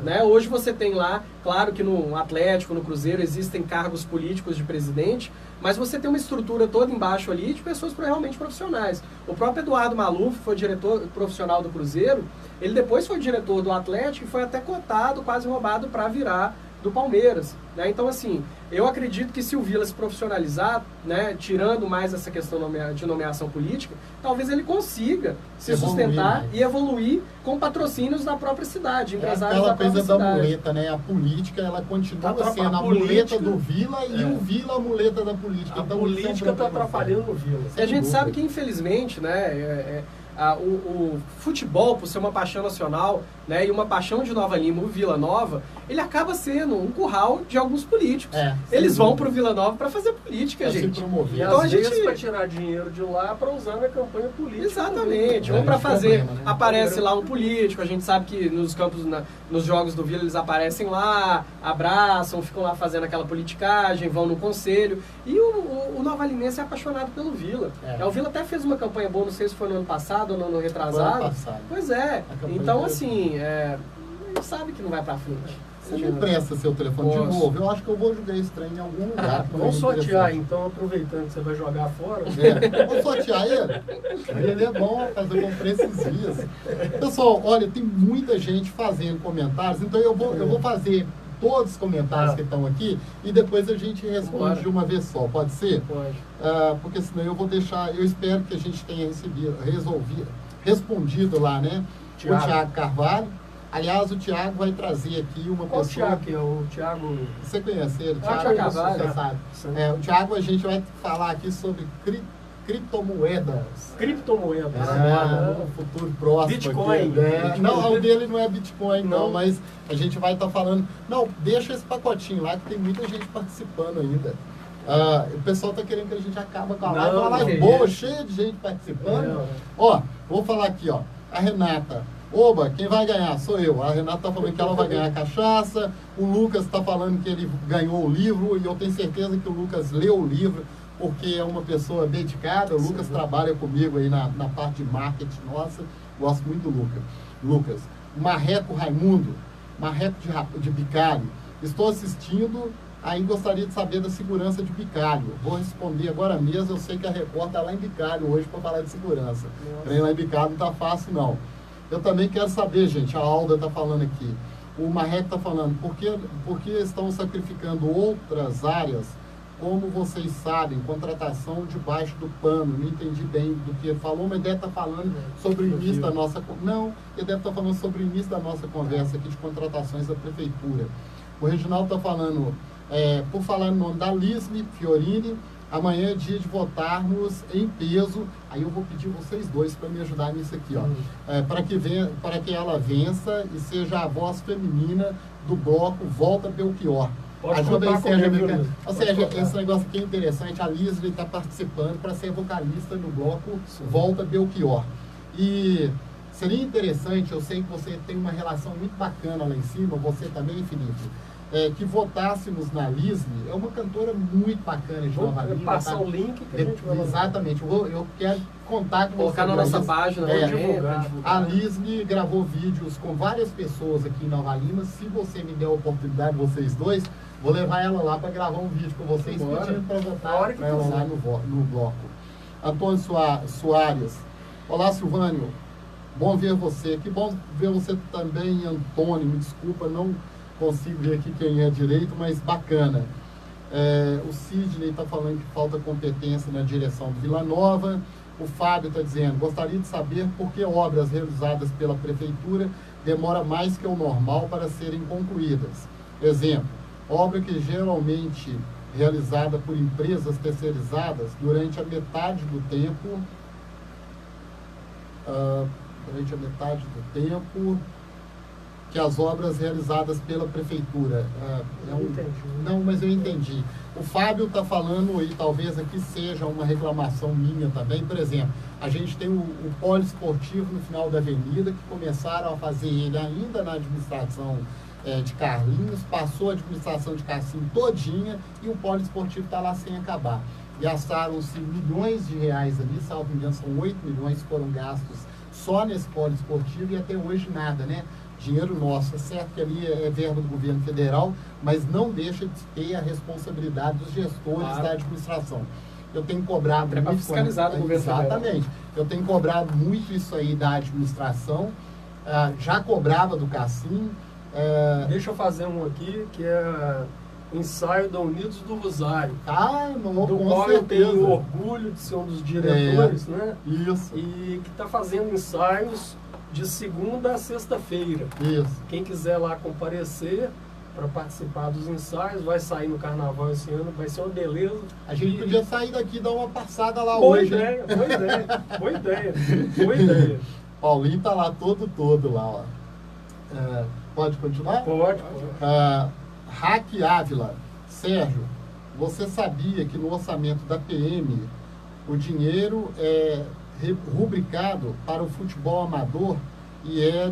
Né? Hoje você tem lá, claro que no Atlético, no Cruzeiro, existem cargos políticos de presidente, mas você tem uma estrutura toda embaixo ali de pessoas realmente profissionais. O próprio Eduardo Maluf foi diretor profissional do Cruzeiro, ele depois foi diretor do Atlético e foi até cotado, quase roubado para virar do Palmeiras, né? Então, assim, eu acredito que se o Vila se profissionalizar, né, tirando mais essa questão de nomeação política, talvez ele consiga se sustentar e evoluir com patrocínios da própria cidade, empresários da própria cidade. Aquela coisa da muleta, né? A política, ela continua sendo a muleta do Vila e o Vila a muleta da política. A política está atrapalhando o Vila. E a gente sabe que, infelizmente, né, o futebol, por ser uma paixão nacional, né, e uma paixão de Nova Lima, o Vila Nova, ele acaba sendo um curral de alguns políticos. Eles vão para o Vila Nova para fazer política, gente. Se promover. E então, às vezes para tirar dinheiro de lá para usar na campanha política. Exatamente. Ou para fazer, aparece lá um político, a gente sabe que nos campos, nos jogos do Vila, eles aparecem lá, abraçam, ficam lá fazendo aquela politicagem, vão no conselho. E o Nova Limense é apaixonado pelo Vila. O Vila até fez uma campanha boa, não sei se foi no ano passado ou no ano retrasado. Foi ano passado. Pois é. Então, assim, a gente sabe que não vai para frente. Você me empresta seu telefone de novo? Eu acho que eu vou jogar esse trem em algum lugar. Vamos sortear, então, aproveitando que você vai jogar fora. Vamos sortear ele. Ele é bom, rapaz, eu comprei esses dias. Pessoal, olha, tem muita gente fazendo comentários, então eu vou fazer todos os comentários que estão aqui e depois a gente responde de uma vez só, pode ser? Pode. Porque senão eu vou deixar, eu espero que a gente tenha respondido lá, né? O Thiago Carvalho. Aliás, o Thiago vai trazer aqui uma Qual pessoa... Thiago que é o Thiago? Você conhece ele? Thiago Carvalho. Você sabe. Sim. O Thiago, a gente vai falar aqui sobre criptomoedas. Criptomoedas. No futuro próximo. Bitcoin. Aqui, Não, o dele não é Bitcoin, não, mas a gente vai estar falando... Não, deixa esse pacotinho lá, que tem muita gente participando ainda. O pessoal está querendo que a gente acabe com a live. Uma live boa, cheia de gente participando. Ó, vou falar aqui, ó. A Renata... Oba, quem vai ganhar? Sou eu. A Renata está falando que ela vai ganhar cachaça. O Lucas está falando que ele ganhou o livro. E eu tenho certeza que o Lucas leu o livro, porque é uma pessoa dedicada. O Lucas trabalha comigo aí na parte de marketing nossa. Gosto muito do Lucas. Marreco Raimundo, Marreco de Bicalho. Estou assistindo, aí gostaria de saber da segurança de Bicalho. Vou responder agora mesmo. Eu sei que a Record está lá em Bicalho hoje para falar de segurança. Trem lá em Bicalho não está fácil, não. Eu também quero saber, gente, a Alda está falando aqui. O Marreco está falando, por que estão sacrificando outras áreas, como vocês sabem, contratação debaixo do pano? Não entendi bem do que ele falou, mas deve estar falando sobre o início da nossa... Não, ele deve estar falando sobre o início da nossa conversa aqui de contratações da prefeitura. O Reginaldo está falando, por falar no nome da Lisme Fiorini, amanhã é dia de votarmos em peso. Aí eu vou pedir vocês dois para me ajudar nisso aqui, ó. Para que ela vença e seja a voz feminina do bloco Volta Belchior. Pode Ajuda aí, contar Sérgio comigo, Americano. Luiz. Ou Pode seja, contar. esse negócio aqui é interessante. A Lisli está participando para ser vocalista no bloco Volta Belchior. E seria interessante, eu sei que você tem uma relação muito bacana lá em cima, você também, Felipe, que votássemos na Lisli. É uma cantora muito bacana de Nova Vou Lima. passar tá? o link que a gente vai lançar. Exatamente. Eu quero contar com Colocar você. na pra nossa isso. página, É, divulgar. A Lisli gravou vídeos com várias pessoas aqui em Nova Lima. Se você me der a oportunidade, vocês dois, vou levar ela lá para gravar um vídeo com vocês, Bora. pedindo para Na votar hora que para ela quiser. lá no bloco. Antônio Soares. Olá, Silvânio. Bom ver você. Que bom ver você também, Antônio. Me desculpa, não consigo ver aqui quem é direito, mas bacana. O Sidney está falando que falta competência na direção do Vila Nova. O Fábio está dizendo, gostaria de saber por que obras realizadas pela Prefeitura demora mais que o normal para serem concluídas. Exemplo, obra que geralmente realizada por empresas terceirizadas durante a metade do tempo, que as obras realizadas pela Prefeitura. Entendi. Não, mas eu entendi. O Fábio está falando, e talvez aqui seja uma reclamação minha também, por exemplo, a gente tem o poliesportivo no final da avenida, que começaram a fazer ele ainda na administração de Carlinhos, passou a administração de Cassim todinha, e o poliesportivo está lá sem acabar. Gastaram-se milhões de reais ali, salvo engano, são 8 milhões que foram gastos só nesse poliesportivo, e até hoje nada, né? Dinheiro nosso. É certo que ali é verba do governo federal, mas não deixa de ter a responsabilidade dos gestores da administração. Eu tenho cobrado Para muito... fiscalizar o governo federal. Exatamente. Eu tenho cobrado muito isso aí da administração, já cobrava do Cassim. Deixa eu fazer um aqui, que é o ensaio da Unidos do Rosário, Não, do com qual eu tenho certeza. orgulho de ser um dos diretores, né? Isso, E que está fazendo ensaios de segunda a sexta-feira. isso. Quem quiser lá comparecer para participar dos ensaios, vai sair no carnaval esse ano, vai ser uma beleza. A gente podia sair daqui e dar uma passada lá Boa hoje, hein? ideia, boa ideia, boa ideia, boa ideia. Paulinho tá lá todo lá, ó. Pode continuar? Pode. Hack Ávila. Sérgio, você sabia que no orçamento da PM o dinheiro é rubricado para o futebol amador e é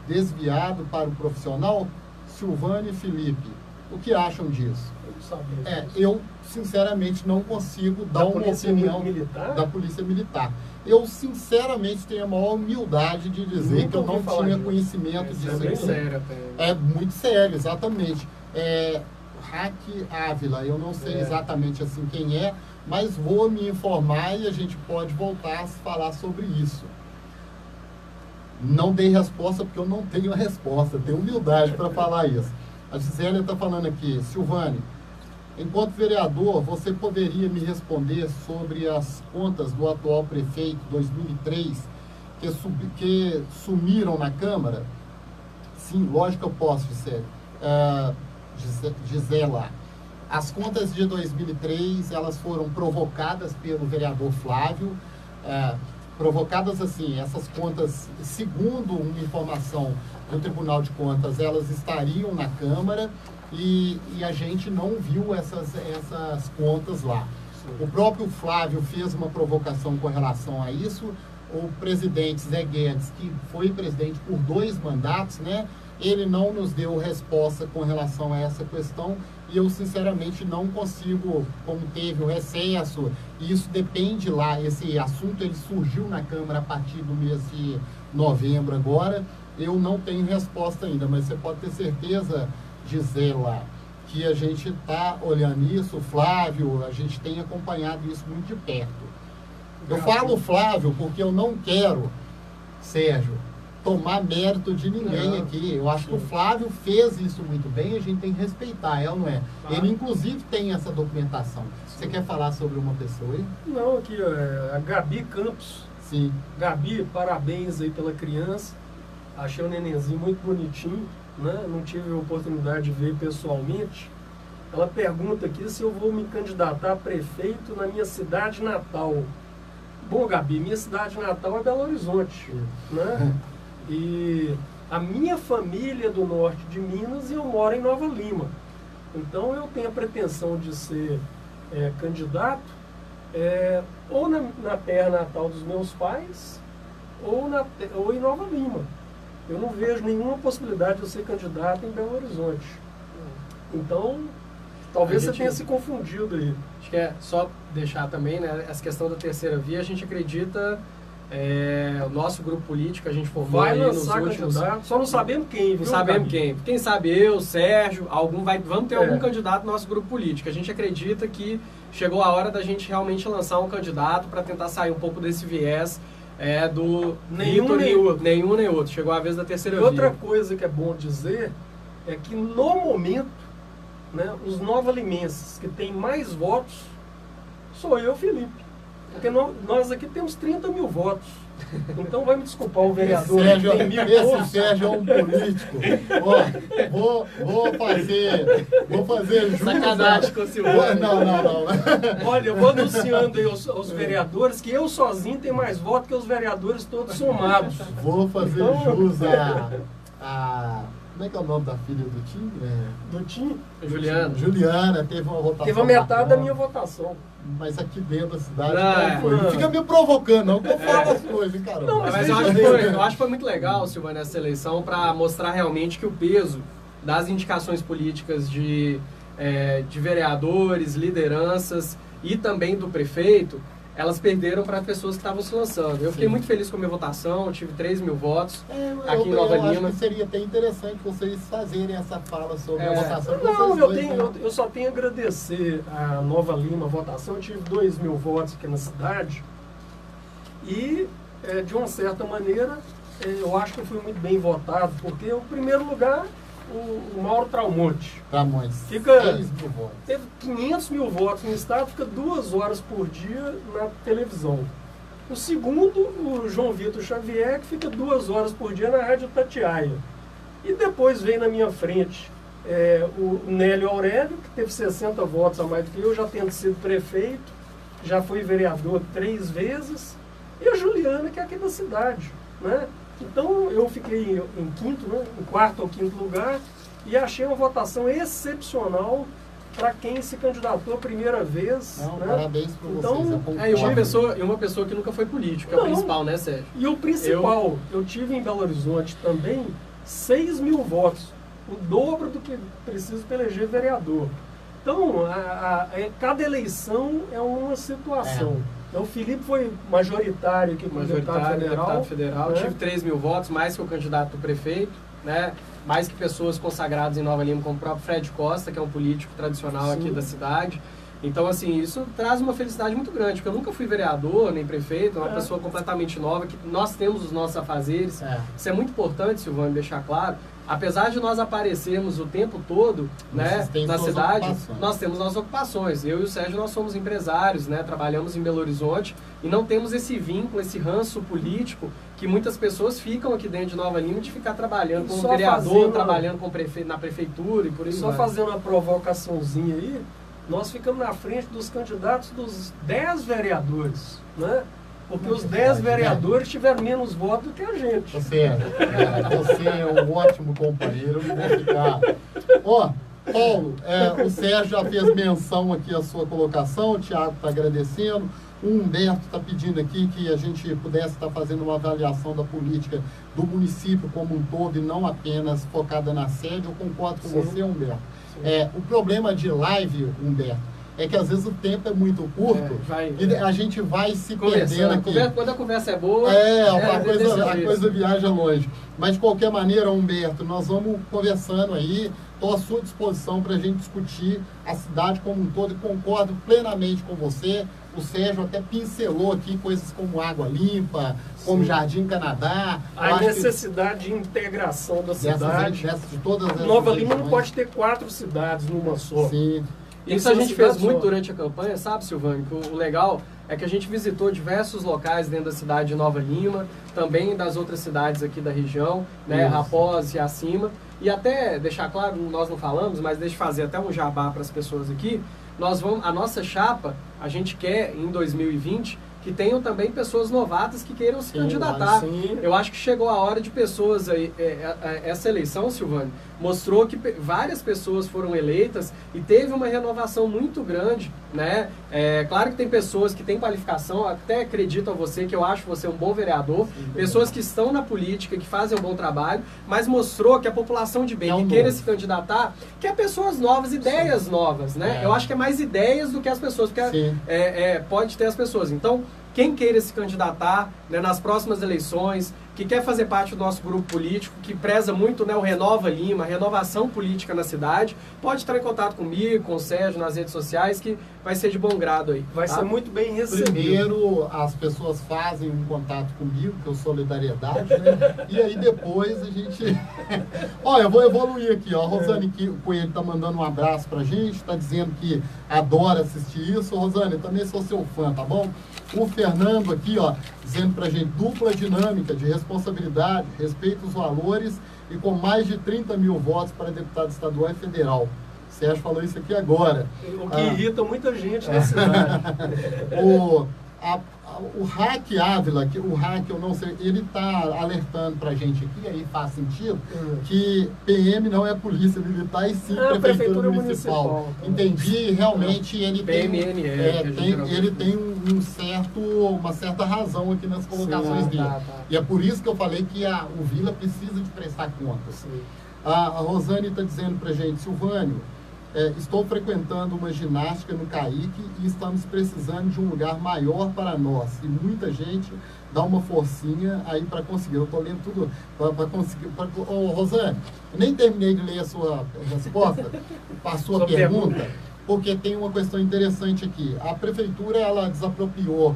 desviado para o profissional? Silvane e Felipe, o que acham disso? Eu não sabia disso. Eu, sinceramente, não consigo dar Da uma Polícia opinião Militar? da Polícia Militar. Eu, sinceramente, tenho a maior humildade de dizer Nunca que eu não ouvi falar tinha disso. conhecimento Isso é disso bem aqui. sério até. É muito sério, exatamente. Hack Ávila, eu não sei exatamente assim quem é, mas vou me informar e a gente pode voltar a falar sobre isso. Não dei resposta porque eu não tenho a resposta, tenho humildade para falar isso. A Gisele está falando aqui, Silvane, enquanto vereador, você poderia me responder sobre as contas do atual prefeito 2003 que sumiram na Câmara? Sim, lógico que eu posso, Gisele. Gisela, as contas de 2003, elas foram provocadas pelo vereador Flávio, provocadas assim, essas contas, segundo uma informação do Tribunal de Contas, elas estariam na Câmara e a gente não viu essas contas lá. O próprio Flávio fez uma provocação com relação a isso. O presidente Zé Guedes, que foi presidente por 2 mandatos, né? Ele não nos deu resposta com relação a essa questão e eu, sinceramente, não consigo, como teve o recesso, e isso depende lá, esse assunto ele surgiu na Câmara a partir do mês de novembro agora, eu não tenho resposta ainda, mas você pode ter certeza, Gisela, que a gente está olhando isso, Flávio, a gente tem acompanhado isso muito de perto. Eu falo Flávio porque eu não quero, Sérgio, tomar mérito de ninguém aqui. Eu acho que o Flávio fez isso muito bem, a gente tem que respeitar, não é? Ele, inclusive, tem essa documentação. Você quer falar sobre uma pessoa aí? Não, aqui a Gabi Campos. Sim. Gabi, parabéns aí pela criança. Achei o nenenzinho muito bonitinho, né? Não tive a oportunidade de ver pessoalmente. Ela pergunta aqui se eu vou me candidatar a prefeito na minha cidade natal. Bom, Gabi, minha cidade natal é Belo Horizonte, né? E A minha família é do norte de Minas e eu moro em Nova Lima. Então eu tenho a pretensão de ser candidato ou na terra natal dos meus pais ou em Nova Lima. Eu não vejo nenhuma possibilidade de eu ser candidato em Belo Horizonte. Então, talvez você tenha se confundido aí. Acho que é só deixar também, né, essa questão da terceira via, a gente acredita, o nosso grupo político, a gente formou vai aí lançar nos últimos... candidato, só não sabemos quem, viu? Não sabemos quem. Quem sabe eu, Sérgio, vamos ter algum candidato no nosso grupo político. A gente acredita que chegou a hora da gente realmente lançar um candidato para tentar sair um pouco desse viés do nenhum nem outro. Chegou a vez da terceira via. Outra coisa que é bom dizer é que no momento, né, os novalimenses que têm mais votos sou eu, Felipe. Porque nós aqui temos 30 mil votos. Então vai me desculpar o vereador. Esse Sérgio é um político. Ó, vou fazer jus. Sacanagem com o Silvano. Não. Olha, eu vou anunciando aí aos vereadores que eu sozinho tenho mais votos que os vereadores todos somados. Vou fazer jus a como é que é o nome da filha do Tim? Do Tim? Juliana, teve uma votação. Teve a metade da minha votação. Mas aqui dentro da cidade não fica me provocando, não, que eu falo as coisas, caramba. Não, mas eu acho que foi muito legal, Silvano, essa eleição, para mostrar realmente que o peso das indicações políticas de vereadores, lideranças e também do prefeito, elas perderam para pessoas que estavam se lançando. Eu fiquei muito feliz com a minha votação, eu tive 3 mil votos aqui em Nova Lima. Eu acho que seria até interessante vocês fazerem essa fala sobre a votação. Eu só tenho a agradecer a Nova Lima a votação. Eu tive 2 mil votos aqui na cidade e, de uma certa maneira, eu acho que eu fui muito bem votado, porque o primeiro lugar, o Mauro Tramonte. Teve 500 mil votos no estado, fica 2 horas por dia na televisão. O segundo, o João Vitor Xavier, que fica 2 horas por dia na Rádio Tatiaia. E depois veio na minha frente o Nélio Aurélio, que teve 60 votos a mais do que eu, já tendo sido prefeito, já fui vereador 3 vezes, e a Juliana, que é aqui da cidade, né? Então eu fiquei em quinto, né, em quarto ou quinto lugar, e achei uma votação excepcional para quem se candidatou a primeira vez. Né? Parabéns para vocês. E uma pessoa que nunca foi político, é o principal, né, Sérgio? E o principal, eu tive em Belo Horizonte também 6 mil votos, o dobro do que preciso para eleger vereador. Então, cada eleição é uma situação. Então, o Felipe foi majoritário aqui como deputado federal. Eu tive 3 mil votos, mais que o candidato do prefeito, né? Mais que pessoas consagradas em Nova Lima, como o próprio Fred Costa, que é um político tradicional aqui da cidade. Então, assim, isso traz uma felicidade muito grande, porque eu nunca fui vereador, nem prefeito, uma pessoa completamente nova, que nós temos os nossos afazeres. Isso é muito importante, Silvano, deixar claro. Apesar de nós aparecermos o tempo todo, né, na cidade, nós temos nossas ocupações. Eu e o Sérgio, nós somos empresários, né, trabalhamos em Belo Horizonte e não temos esse vínculo, esse ranço político que muitas pessoas ficam aqui dentro de Nova Lima de ficar trabalhando como vereador, trabalhando na prefeitura e por isso. Só fazendo uma provocaçãozinha aí, nós ficamos na frente dos candidatos dos 10 vereadores, né? Porque os 10 vereadores tiveram menos votos do que a gente. Você é um ótimo companheiro, não vou ficar... Paulo, o Sérgio já fez menção aqui à sua colocação, o Thiago está agradecendo, o Humberto está pedindo aqui que a gente pudesse estar fazendo uma avaliação da política do município como um todo e não apenas focada na sede. Eu concordo com você, Humberto. O problema de live, Humberto, é que às vezes o tempo é muito curto e a gente vai se perdendo aqui. Quando a conversa é boa, a coisa viaja longe. Mas de qualquer maneira, Humberto, nós vamos conversando aí, estou à sua disposição para a gente discutir a cidade como um todo e concordo plenamente com você. O Sérgio até pincelou aqui coisas como água limpa, como Jardim Canadá. A necessidade de integração da cidade. De todas as Nova Lima não pode ter 4 cidades numa só. Sim. Isso a gente fez muito durante a campanha, sabe, Silvano? O legal é que a gente visitou diversos locais dentro da cidade de Nova Lima, também das outras cidades aqui da região, né, Raposa e acima. E até, deixar claro, nós não falamos, mas deixa eu fazer até um jabá para as pessoas aqui. A nossa chapa, a gente quer, em 2020, que tenham também pessoas novatas que queiram se candidatar. Sim. Eu acho que chegou a hora de pessoas aí, essa eleição, Silvânio, mostrou que várias pessoas foram eleitas e teve uma renovação muito grande, né? Claro que tem pessoas que têm qualificação, até acredito a você que eu acho você um bom vereador, pessoas que estão na política, que fazem um bom trabalho, mas mostrou que a população de bem que queira se candidatar, quer pessoas novas, ideias novas, né? Eu acho que é mais ideias do que as pessoas, porque pode ter as pessoas. Então, quem queira se candidatar, né, nas próximas eleições, que quer fazer parte do nosso grupo político, que preza muito, né, o Renova Lima, a renovação política na cidade, pode estar em contato comigo, com o Sérgio, nas redes sociais, que vai ser de bom grado aí. Vai ser muito bem recebido. Primeiro, as pessoas fazem um contato comigo, que eu solidariedade, né? E aí depois a gente... Ó, eu vou evoluir aqui, ó. A Rosane Coelho tá mandando um abraço pra gente, tá dizendo que adora assistir isso. Rosane, eu também sou seu fã, tá bom? O Fernando aqui, ó, dizendo pra gente, dupla dinâmica de responsabilidade, respeito os valores e com mais de 30 mil votos para deputado estadual e federal. O Sérgio falou isso aqui agora. O que irrita muita gente na cidade. O Hack Ávila, o Hack, eu não sei, ele está alertando para a gente aqui, aí faz sentido, que PM não é polícia militar e sim prefeitura municipal. Entendi, realmente ele tem uma certa razão aqui nas colocações dele. E é por isso que eu falei que o Vila precisa de prestar contas. A Rosane está dizendo para a gente, Silvânio, estou frequentando uma ginástica no Caique e estamos precisando de um lugar maior para nós. E muita gente dá uma forcinha aí para conseguir. Eu estou lendo tudo para conseguir. Rosane, eu nem terminei de ler a sua resposta, a sua pergunta, porque tem uma questão interessante aqui. A prefeitura, ela desapropriou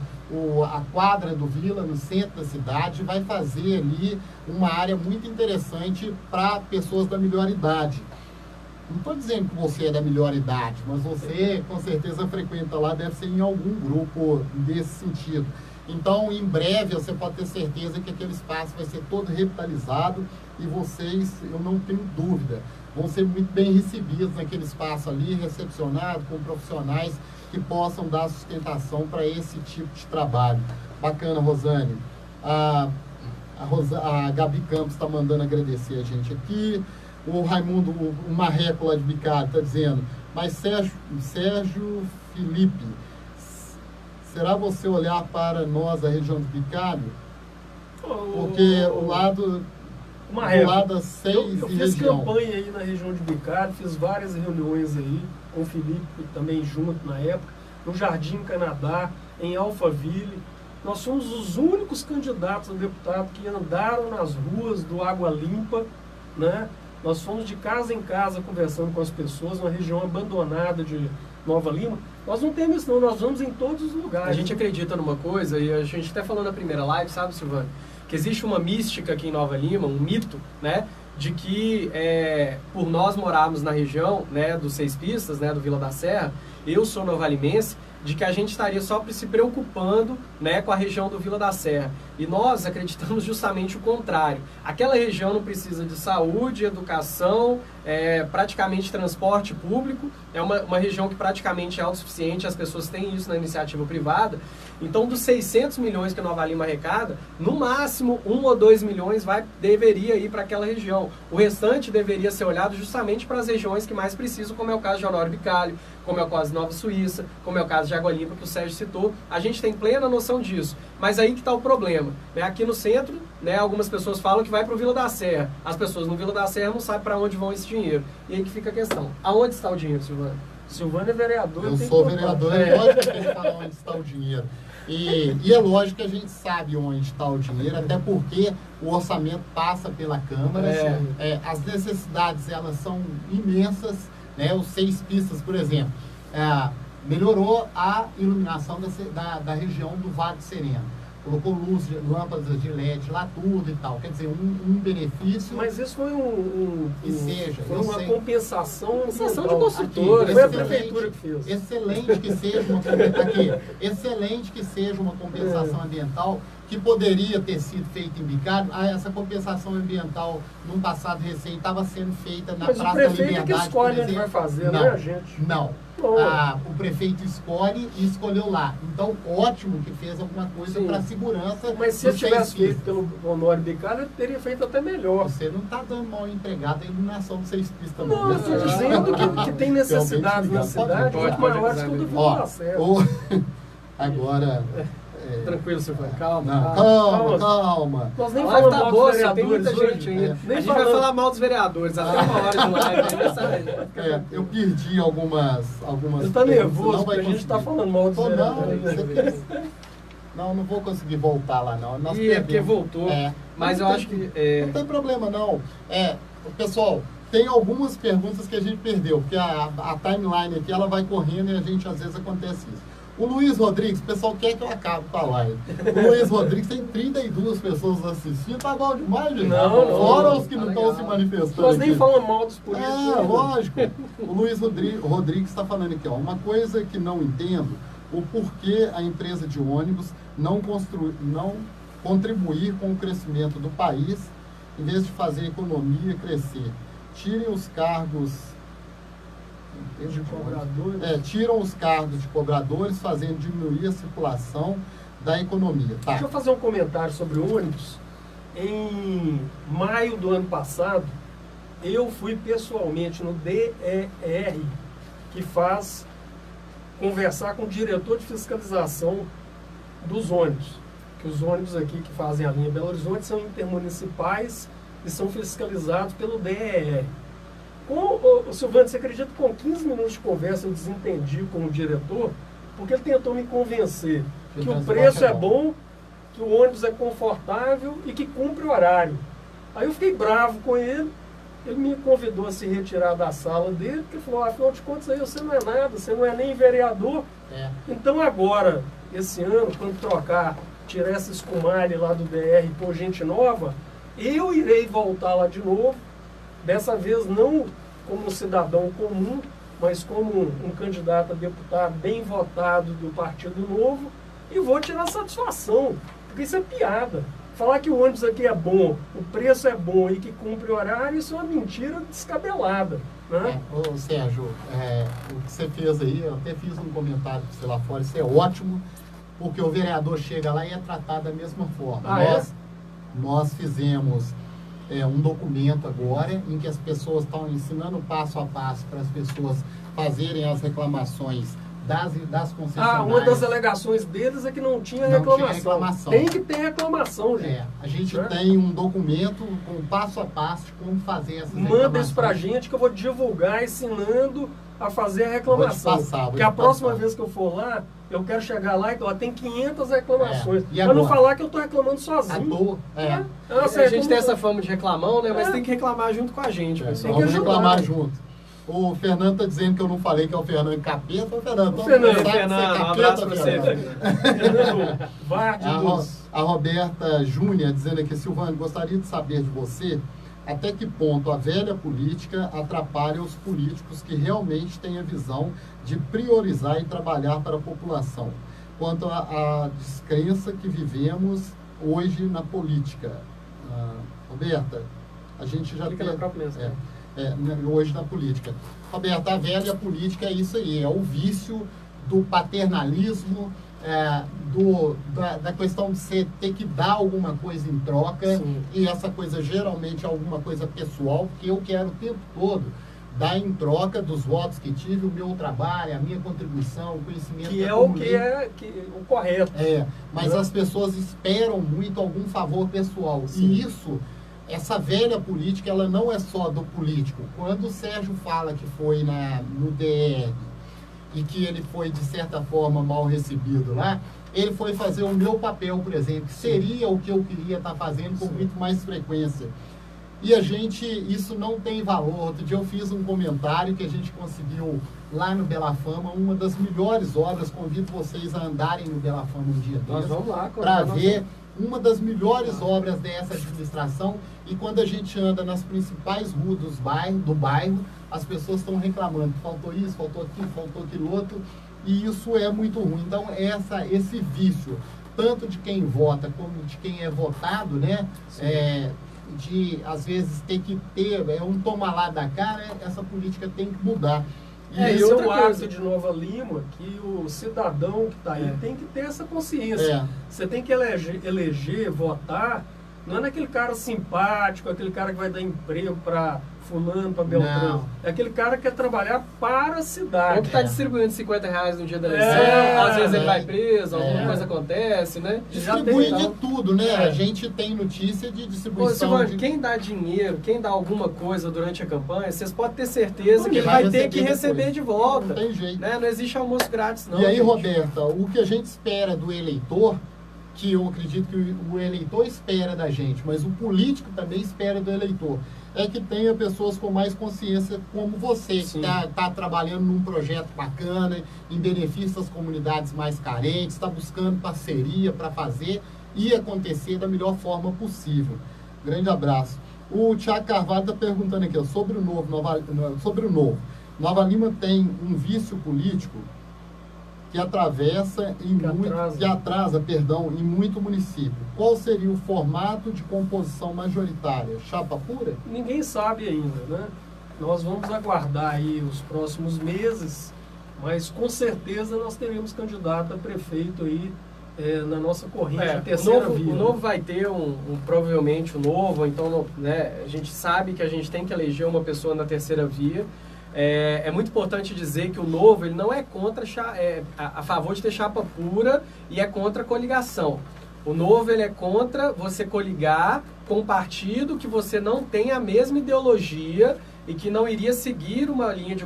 a quadra do Vila, no centro da cidade, vai fazer ali uma área muito interessante para pessoas da melhor idade. Não estou dizendo que você é da melhor idade, mas você com certeza frequenta lá, deve ser em algum grupo desse sentido. Então, em breve, você pode ter certeza que aquele espaço vai ser todo revitalizado e vocês, eu não tenho dúvida, vão ser muito bem recebidos naquele espaço ali, recepcionados com profissionais que possam dar sustentação para esse tipo de trabalho. Bacana, Rosane. A Gabi Campos está mandando agradecer a gente aqui. O Raimundo, o Marreco lá de Bicalho, está dizendo, mas Sérgio Felipe, será você olhar para nós, a região de Bicalho? Porque o lado da 6 eu fiz campanha aí na região de Bicalho, fiz várias reuniões aí, com o Felipe também junto na época, no Jardim Canadá, em Alphaville. Nós somos os únicos candidatos a deputado que andaram nas ruas do Água Limpa, né? Nós fomos de casa em casa conversando com as pessoas, numa região abandonada de Nova Lima. Nós não temos isso não, nós vamos em todos os lugares. A gente acredita numa coisa, e a gente até falou na primeira live, sabe, Silvânio? Que existe uma mística aqui em Nova Lima, um mito, né? De que por nós morarmos na região, né, dos Seis Pistas, né, do Vila da Serra, eu sou novalimense, de que a gente estaria só se preocupando, né, com a região do Vila da Serra. E nós acreditamos justamente o contrário. Aquela região não precisa de saúde, educação, praticamente transporte público. É uma região que praticamente é autossuficiente, as pessoas têm isso na iniciativa privada. Então, dos 600 milhões que a Nova Lima arrecada, no máximo 1 ou 2 milhões deveria ir para aquela região. O restante deveria ser olhado justamente para as regiões que mais precisam, como é o caso de Honório Bicalho, como é o caso de Nova Suíça, como é o caso de Água Limpa, que o Sérgio citou. A gente tem plena noção disso. Mas aí que está o problema. Aqui no centro, né, algumas pessoas falam que vai para o Vila da Serra. As pessoas no Vila da Serra não sabem para onde vão esse dinheiro. E aí que fica a questão. Aonde está o dinheiro, Silvânio? Silvânio é vereador. Eu sou vereador, é lógico que ele fala onde está o dinheiro. E é lógico que a gente sabe onde está o dinheiro, até porque o orçamento passa pela Câmara. As necessidades, elas são imensas, né? Os 6 pistas, por exemplo, melhorou a iluminação da região do Vale do Sereno. Colocou luz, lâmpadas de LED lá, tudo e tal. Quer dizer, um benefício. Mas isso foi foi uma compensação de construtora. Foi a prefeitura que fez. Excelente que seja uma compensação ambiental, que poderia ter sido feito em Bicalho, essa compensação ambiental num passado recente estava sendo feita na Mas Praça o da prefeito é Liberdade. que escolhe por onde vai exemplo. fazer, não é a gente? Não. Não. O prefeito escolhe e escolheu lá. Então, ótimo que fez alguma coisa para a segurança. Mas se eu dos tivesse seis feito pelo Honório Bicalho, eu teria feito até melhor. Você não está dando mal empregado a iluminação dos 6 pistas, Não, eu estou dizendo que tem necessidades na cidade muito maiores que o do Vila Lacerda. Agora... Tranquilo, seu Fábio. Calma. Não, calma. Nós nem A live falamos tá mal boa, dos só tem vereadores muita gente hoje. ainda. Nem A gente vai falando. falar mal dos vereadores até uma hora de live. Eu perdi algumas Ele tá nervoso, não vai porque a gente tá conseguir. falando mal dos Não, vereadores. não vou conseguir voltar lá, não. Nós É perdemos. porque voltou. Mas eu acho que... Não tem problema, não. Pessoal, tem algumas perguntas que a gente perdeu, porque a timeline aqui, ela vai correndo e a gente, às vezes, acontece isso. O Luiz Rodrigues, o pessoal quer que eu acabe com a live. O Luiz Rodrigues tem 32 pessoas assistindo, tá bom demais, gente. Não. Fora os que Tá não estão legal. se manifestando. Nós nem aqui. falamos mal dos políticos. Lógico. O Luiz Rodrigues está falando aqui, ó, uma coisa que não entendo, o porquê a empresa de ônibus não contribuir com o crescimento do país, em vez de fazer a economia crescer. Tirem os cargos De cobradores. tiram os cargos de cobradores, fazendo diminuir a circulação da economia. Tá. Deixa eu fazer um comentário sobre ônibus. Em maio do ano passado, eu fui pessoalmente no DER, que faz conversar com o diretor de fiscalização dos ônibus. Que os ônibus aqui que fazem a linha Belo Horizonte são intermunicipais e são fiscalizados pelo DER. Silvano, você acredita que com 15 minutos de conversa eu desentendi com o diretor? Porque ele tentou me convencer que o preço é bom, que o ônibus é confortável e que cumpre o horário. Aí eu fiquei bravo com ele, ele me convidou a se retirar da sala dele, porque falou, afinal de contas, aí você não é nada, você não é nem vereador. Então agora, esse ano, quando tirar essa escumalha lá do DR e pôr gente nova, eu irei voltar lá de novo, dessa vez não como um cidadão comum, mas como um candidato a deputado bem votado do Partido Novo, e vou tirar satisfação, porque isso é piada. Falar que o ônibus aqui é bom, o preço é bom e que cumpre horário, isso é uma mentira descabelada. Né? Ô Sérgio, o que você fez aí, eu até fiz um comentário para você lá fora, isso é ótimo, porque o vereador chega lá e é tratado da mesma forma. Nós fizemos um documento agora em que as pessoas estão ensinando passo a passo para as pessoas fazerem as reclamações das concessionárias. Uma das alegações deles é que não tinha reclamação. Tem que ter reclamação, gente. A gente tem um documento com passo a passo de como fazer essas reclamações. Manda isso pra gente que eu vou divulgar ensinando a fazer a reclamação. Porque a próxima vez que eu for lá, eu quero chegar lá e tem 500 reclamações. Para não falar que eu estou reclamando sozinho. A gente tem essa fama de reclamão, né? Mas tem que reclamar junto com a gente, pessoal. Vamos reclamar junto. O Fernando está dizendo que eu não falei que é o Fernando Capeta. Ô, Fernando, um abraço para você. A Roberta Júnior dizendo aqui, Silvano, gostaria de saber de você até que ponto a velha política atrapalha os políticos que realmente têm a visão de priorizar e trabalhar para a população, quanto à descrença que vivemos hoje na política. Roberta, a gente já tem... hoje na política. Roberta, a velha política é isso aí, é o vício do paternalismo, da questão de você ter que dar alguma coisa em troca. Sim. E essa coisa geralmente é alguma coisa pessoal, porque eu quero o tempo todo dar em troca dos votos que tive, o meu trabalho, a minha contribuição, o conhecimento que é o que é o correto. Mas as pessoas esperam muito algum favor pessoal. Sim. E isso, essa velha política, ela não é só do político. Quando o Sérgio fala que foi no DR e que ele foi, de certa forma, mal recebido lá, ele foi fazer o meu papel, por exemplo, que seria o que eu queria estar fazendo com muito mais frequência. E isso não tem valor. Outro dia eu fiz um comentário que a gente conseguiu lá no Bela Fama, uma das melhores obras. Convido vocês a andarem no Bela Fama um dia desses, para ver uma das melhores obras dessa administração. E quando a gente anda nas principais ruas do bairro, as pessoas estão reclamando que faltou isso, faltou aquilo, faltou aquilo outro, e isso é muito ruim. Então, esse vício tanto de quem vota como de quem é votado, né? De, às vezes, ter que ter um toma lá da cá, né? Essa política tem que mudar. E esse é o hábito de Nova Lima, que o cidadão que está aí tem que ter essa consciência. Você tem que eleger, votar, não é naquele cara simpático, aquele cara que vai dar emprego para fulano, para Beltrano. É aquele cara que quer trabalhar para a cidade. Ou que está distribuindo R$50 no dia da eleição, às vezes ele vai preso, alguma coisa acontece, né? Distribui de tudo, né? A gente tem notícia de distribuição. Pô, quem dá dinheiro, quem dá alguma coisa durante a campanha, vocês podem ter certeza que ele vai ter que receber de volta. Não tem jeito. Né? Não existe almoço grátis, não. E aí, gente. Roberta, o que a gente espera do eleitor, que eu acredito que o eleitor espera da gente, mas o político também espera do eleitor, é que tenha pessoas com mais consciência como você, que está trabalhando num projeto bacana, em benefício das comunidades mais carentes, está buscando parceria para fazer e acontecer da melhor forma possível. Grande abraço. O Tiago Carvalho está perguntando aqui, ó, sobre o Novo. Nova Lima tem um vício político que atrasa em muito município. Qual seria o formato de composição majoritária? Chapa pura? Ninguém sabe ainda, né? Nós vamos aguardar aí os próximos meses, mas com certeza nós teremos candidato a prefeito aí na nossa corrente terceira via. O Novo vai ter provavelmente o Novo, então né, a gente sabe que a gente tem que eleger uma pessoa na terceira via. É muito importante dizer que o Novo ele não é contra a favor de ter chapa pura e é contra a coligação. O Novo ele é contra você coligar com um partido que você não tem a mesma ideologia e que não iria seguir uma linha de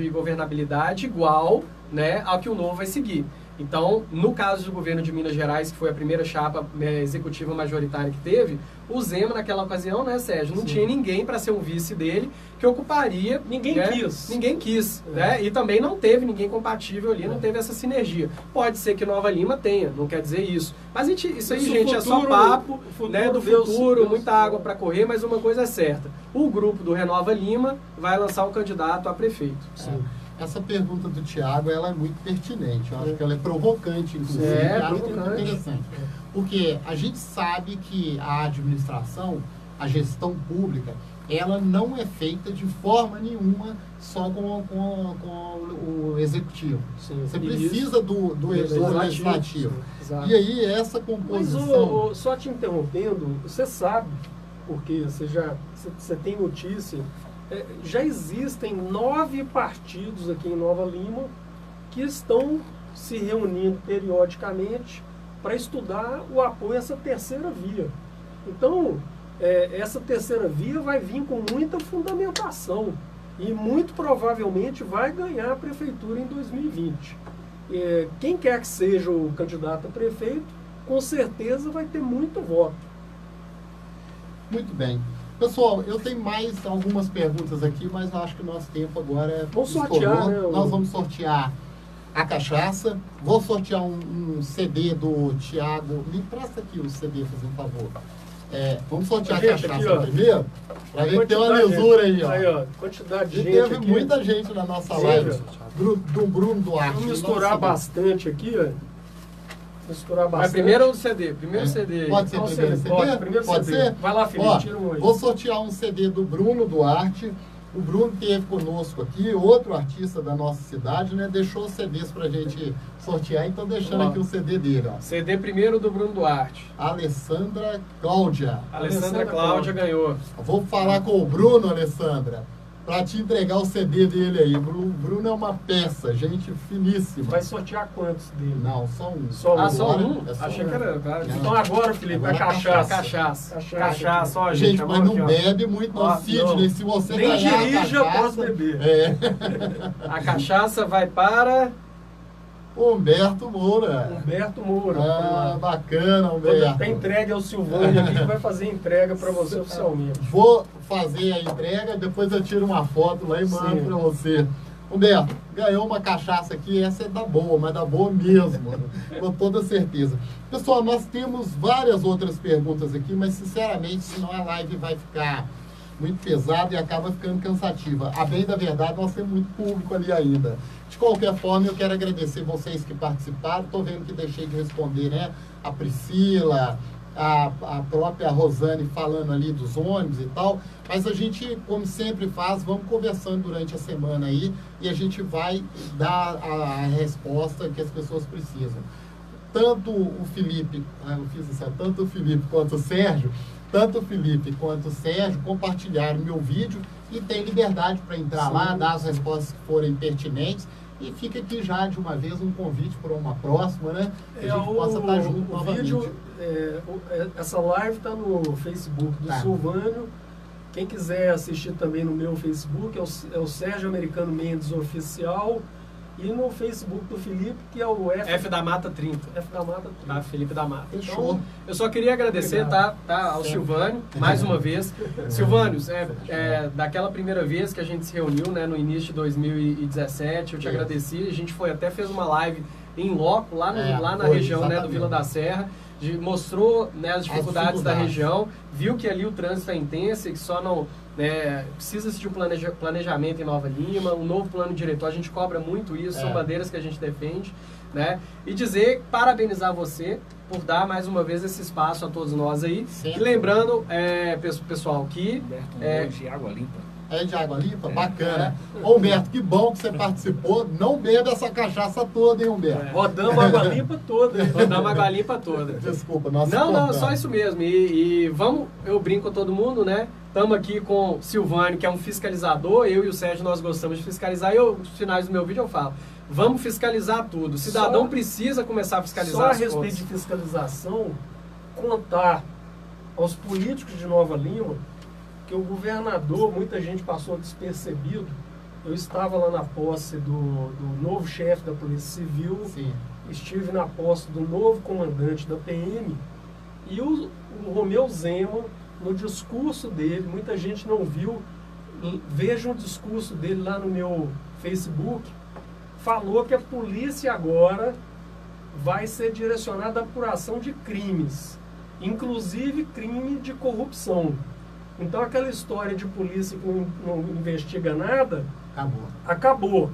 governabilidade igual, né, ao que o Novo vai seguir. Então, no caso do governo de Minas Gerais, que foi a primeira chapa executiva majoritária que teve, o Zema, naquela ocasião, né, Sérgio, não tinha ninguém para ser um vice dele que ocuparia... Ninguém quis. Ninguém quis, né? E também não teve ninguém compatível ali, não teve essa sinergia. Pode ser que Nova Lima tenha, não quer dizer isso. Mas isso aí, gente, é só papo né, do futuro, muita água para correr, mas uma coisa é certa. O grupo do Renova Lima vai lançar um candidato a prefeito. Essa pergunta do Tiago, ela é muito pertinente. Eu acho que ela é provocante, inclusive. Provocante. É interessante. Porque a gente sabe que a administração, a gestão pública, ela não é feita de forma nenhuma só com o executivo. Você precisa do legislativo. E aí, essa composição... Mas, só te interrompendo, você sabe, porque você tem notícia... já existem 9 partidos aqui em Nova Lima que estão se reunindo periodicamente para estudar o apoio a essa terceira via. Então, essa terceira via vai vir com muita fundamentação e muito provavelmente vai ganhar a prefeitura em 2020. Quem quer que seja o candidato a prefeito, com certeza vai ter muito voto. Muito bem. Pessoal, eu tenho mais algumas perguntas aqui, mas eu acho que o nosso tempo agora vamos sortear, né? Nós vamos sortear a cachaça. Vou sortear um CD do Tiago. Me presta aqui o CD, por favor. Vamos sortear a cachaça aqui, primeiro, para ver que tem uma lisura aí, ó. Aí, ó. Quantidade de gente teve aqui. Muita gente na nossa live. Do Bruno Duarte. Vamos misturar bastante aqui, ó. Misturar bastante. Mas primeiro o CD, CD. Pode ser primeiro CD? Pode ser? Vai lá, Felipe, tira um aí. Vou sortear um CD do Bruno Duarte. O Bruno esteve conosco aqui, outro artista da nossa cidade, né? Deixou os CDs pra gente sortear, então deixando aqui o CD dele, ó. CD primeiro do Bruno Duarte. Alessandra Cláudia. Alessandra Cláudia ganhou. Vou falar com o Bruno, Alessandra, para te entregar o CD dele aí. O Bruno é uma peça, gente finíssima. Vai sortear quantos dele? Não, só um. Só um? Achei que era. Então agora, Felipe, é cachaça. Cachaça, ó, gente. Mas não bebe muito, não, Sidney. Se você nem ganhar dirige, eu posso beber. A cachaça vai para... Humberto Moura. Bacana, Humberto. Tá entregue ao Silvânia aqui, que vai fazer a entrega para você oficialmente. Vou fazer a entrega, depois eu tiro uma foto lá e mando para você. Humberto, ganhou uma cachaça aqui, essa é da boa, mas da boa mesmo, com toda certeza. Pessoal, nós temos várias outras perguntas aqui, mas sinceramente, senão a live vai ficar muito pesada e acaba ficando cansativa. A bem da verdade, nós temos muito público ali ainda. De qualquer forma, eu quero agradecer vocês que participaram. Estou vendo que deixei de responder, né? A Priscila, a própria Rosane falando ali dos ônibus e tal. Mas a gente, como sempre faz, vamos conversando durante a semana aí e a gente vai dar a resposta que as pessoas precisam. Tanto o Felipe, tanto o Felipe quanto o Sérgio, compartilharam meu vídeo e tem liberdade para entrar lá, dar as respostas que forem pertinentes. E fica aqui já de uma vez um convite para uma próxima, né? Que a gente possa estar junto novamente. Vídeo, essa live está no Facebook do Silvânio. Quem quiser assistir também no meu Facebook é o Sérgio Americano Mendes Oficial. E no Facebook do Felipe, que é o F da Mata 30. F da Mata 30. Tá, Felipe da Mata. Fechou. Então, eu só queria agradecer, tá, ao Silvânio, mais uma vez. Silvânio, daquela primeira vez que a gente se reuniu, né, no início de 2017, eu te agradeci. A gente fez uma live em loco, lá na região, né, do Vila da Serra. Mostrou, né, as dificuldades da região, viu que ali o trânsito é intenso e que só não... precisa-se de um planejamento em Nova Lima, um novo plano diretor, a gente cobra muito isso, são bandeiras que a gente defende, né? E parabenizar você por dar mais uma vez esse espaço a todos nós aí. Sempre. E lembrando, pessoal, que... de água limpa. É de água limpa? Bacana. Ô, Humberto, que bom que você participou. Não bebe essa cachaça toda, hein, Humberto? Rodamos a água limpa toda. Rodamos a água limpa toda. Desculpa, nós Não, só isso mesmo. E vamos, eu brinco com todo mundo, né? Estamos aqui com o Silvânio, que é um fiscalizador. Eu e o Sérgio, nós gostamos de fiscalizar. E nos finais do meu vídeo eu falo, vamos fiscalizar tudo. O cidadão precisa começar a fiscalizar só as a respeito contas. de fiscalização, contar aos políticos de Nova Lima que o governador, muita gente passou despercebido. Eu estava lá na posse do novo chefe da Polícia Civil, estive na posse do novo comandante da PM, e o Romeu Zema, no discurso dele, muita gente não viu, veja o discurso dele lá no meu Facebook, falou que a polícia agora vai ser direcionada à apuração de crimes, inclusive crime de corrupção. Então aquela história de polícia que não investiga nada, acabou.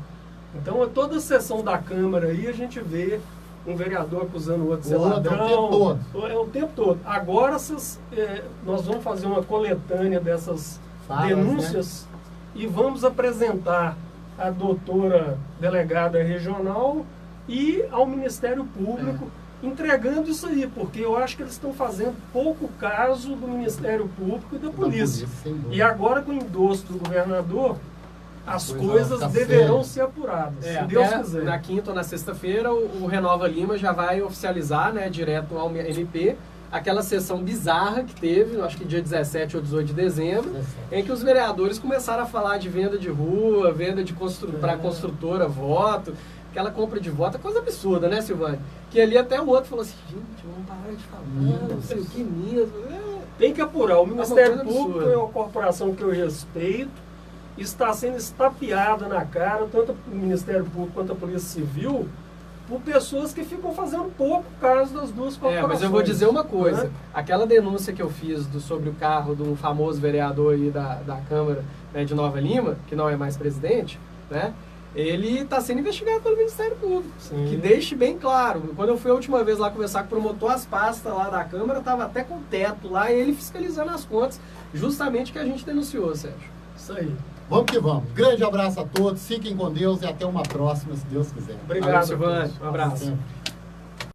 Então toda a sessão da Câmara aí a gente vê um vereador acusando o outro de ser ladrão. É o tempo todo. Agora nós vamos fazer uma coletânea dessas denúncias, né? E vamos apresentar à doutora delegada regional e ao Ministério Público entregando isso aí, porque eu acho que eles estão fazendo pouco caso do Ministério Público e da polícia. E agora com o endosso do governador, as coisas deverão ser apuradas, se Deus quiser. Na quinta ou na sexta-feira, o Renova Lima já vai oficializar, né, direto ao MP, aquela sessão bizarra que teve, acho que dia 17 ou 18 de dezembro, em que os vereadores começaram a falar de venda de rua, venda de para construtora, voto, aquela compra de voto, coisa absurda, né, Silvânio? Que ali até o outro falou assim, gente, vamos parar de falar, não sei o que mesmo. Tem que apurar. O Ministério Público é uma corporação que eu respeito, está sendo estapeada na cara, tanto o Ministério Público quanto a Polícia Civil, por pessoas que ficam fazendo pouco caso das duas corporações. Mas eu vou dizer uma coisa, né? Aquela denúncia que eu fiz sobre o carro de um famoso vereador aí da Câmara, né, de Nova Lima, que não é mais presidente, né? Ele está sendo investigado pelo Ministério Público. Sim. Que deixe bem claro. Quando eu fui a última vez lá conversar com o promotor, as pastas lá da Câmara estava até com teto lá, e ele fiscalizando as contas, justamente que a gente denunciou, Sérgio. Isso aí. Vamos que vamos. Grande abraço a todos, fiquem com Deus e até uma próxima, se Deus quiser. Obrigado, Silvânio. Um abraço.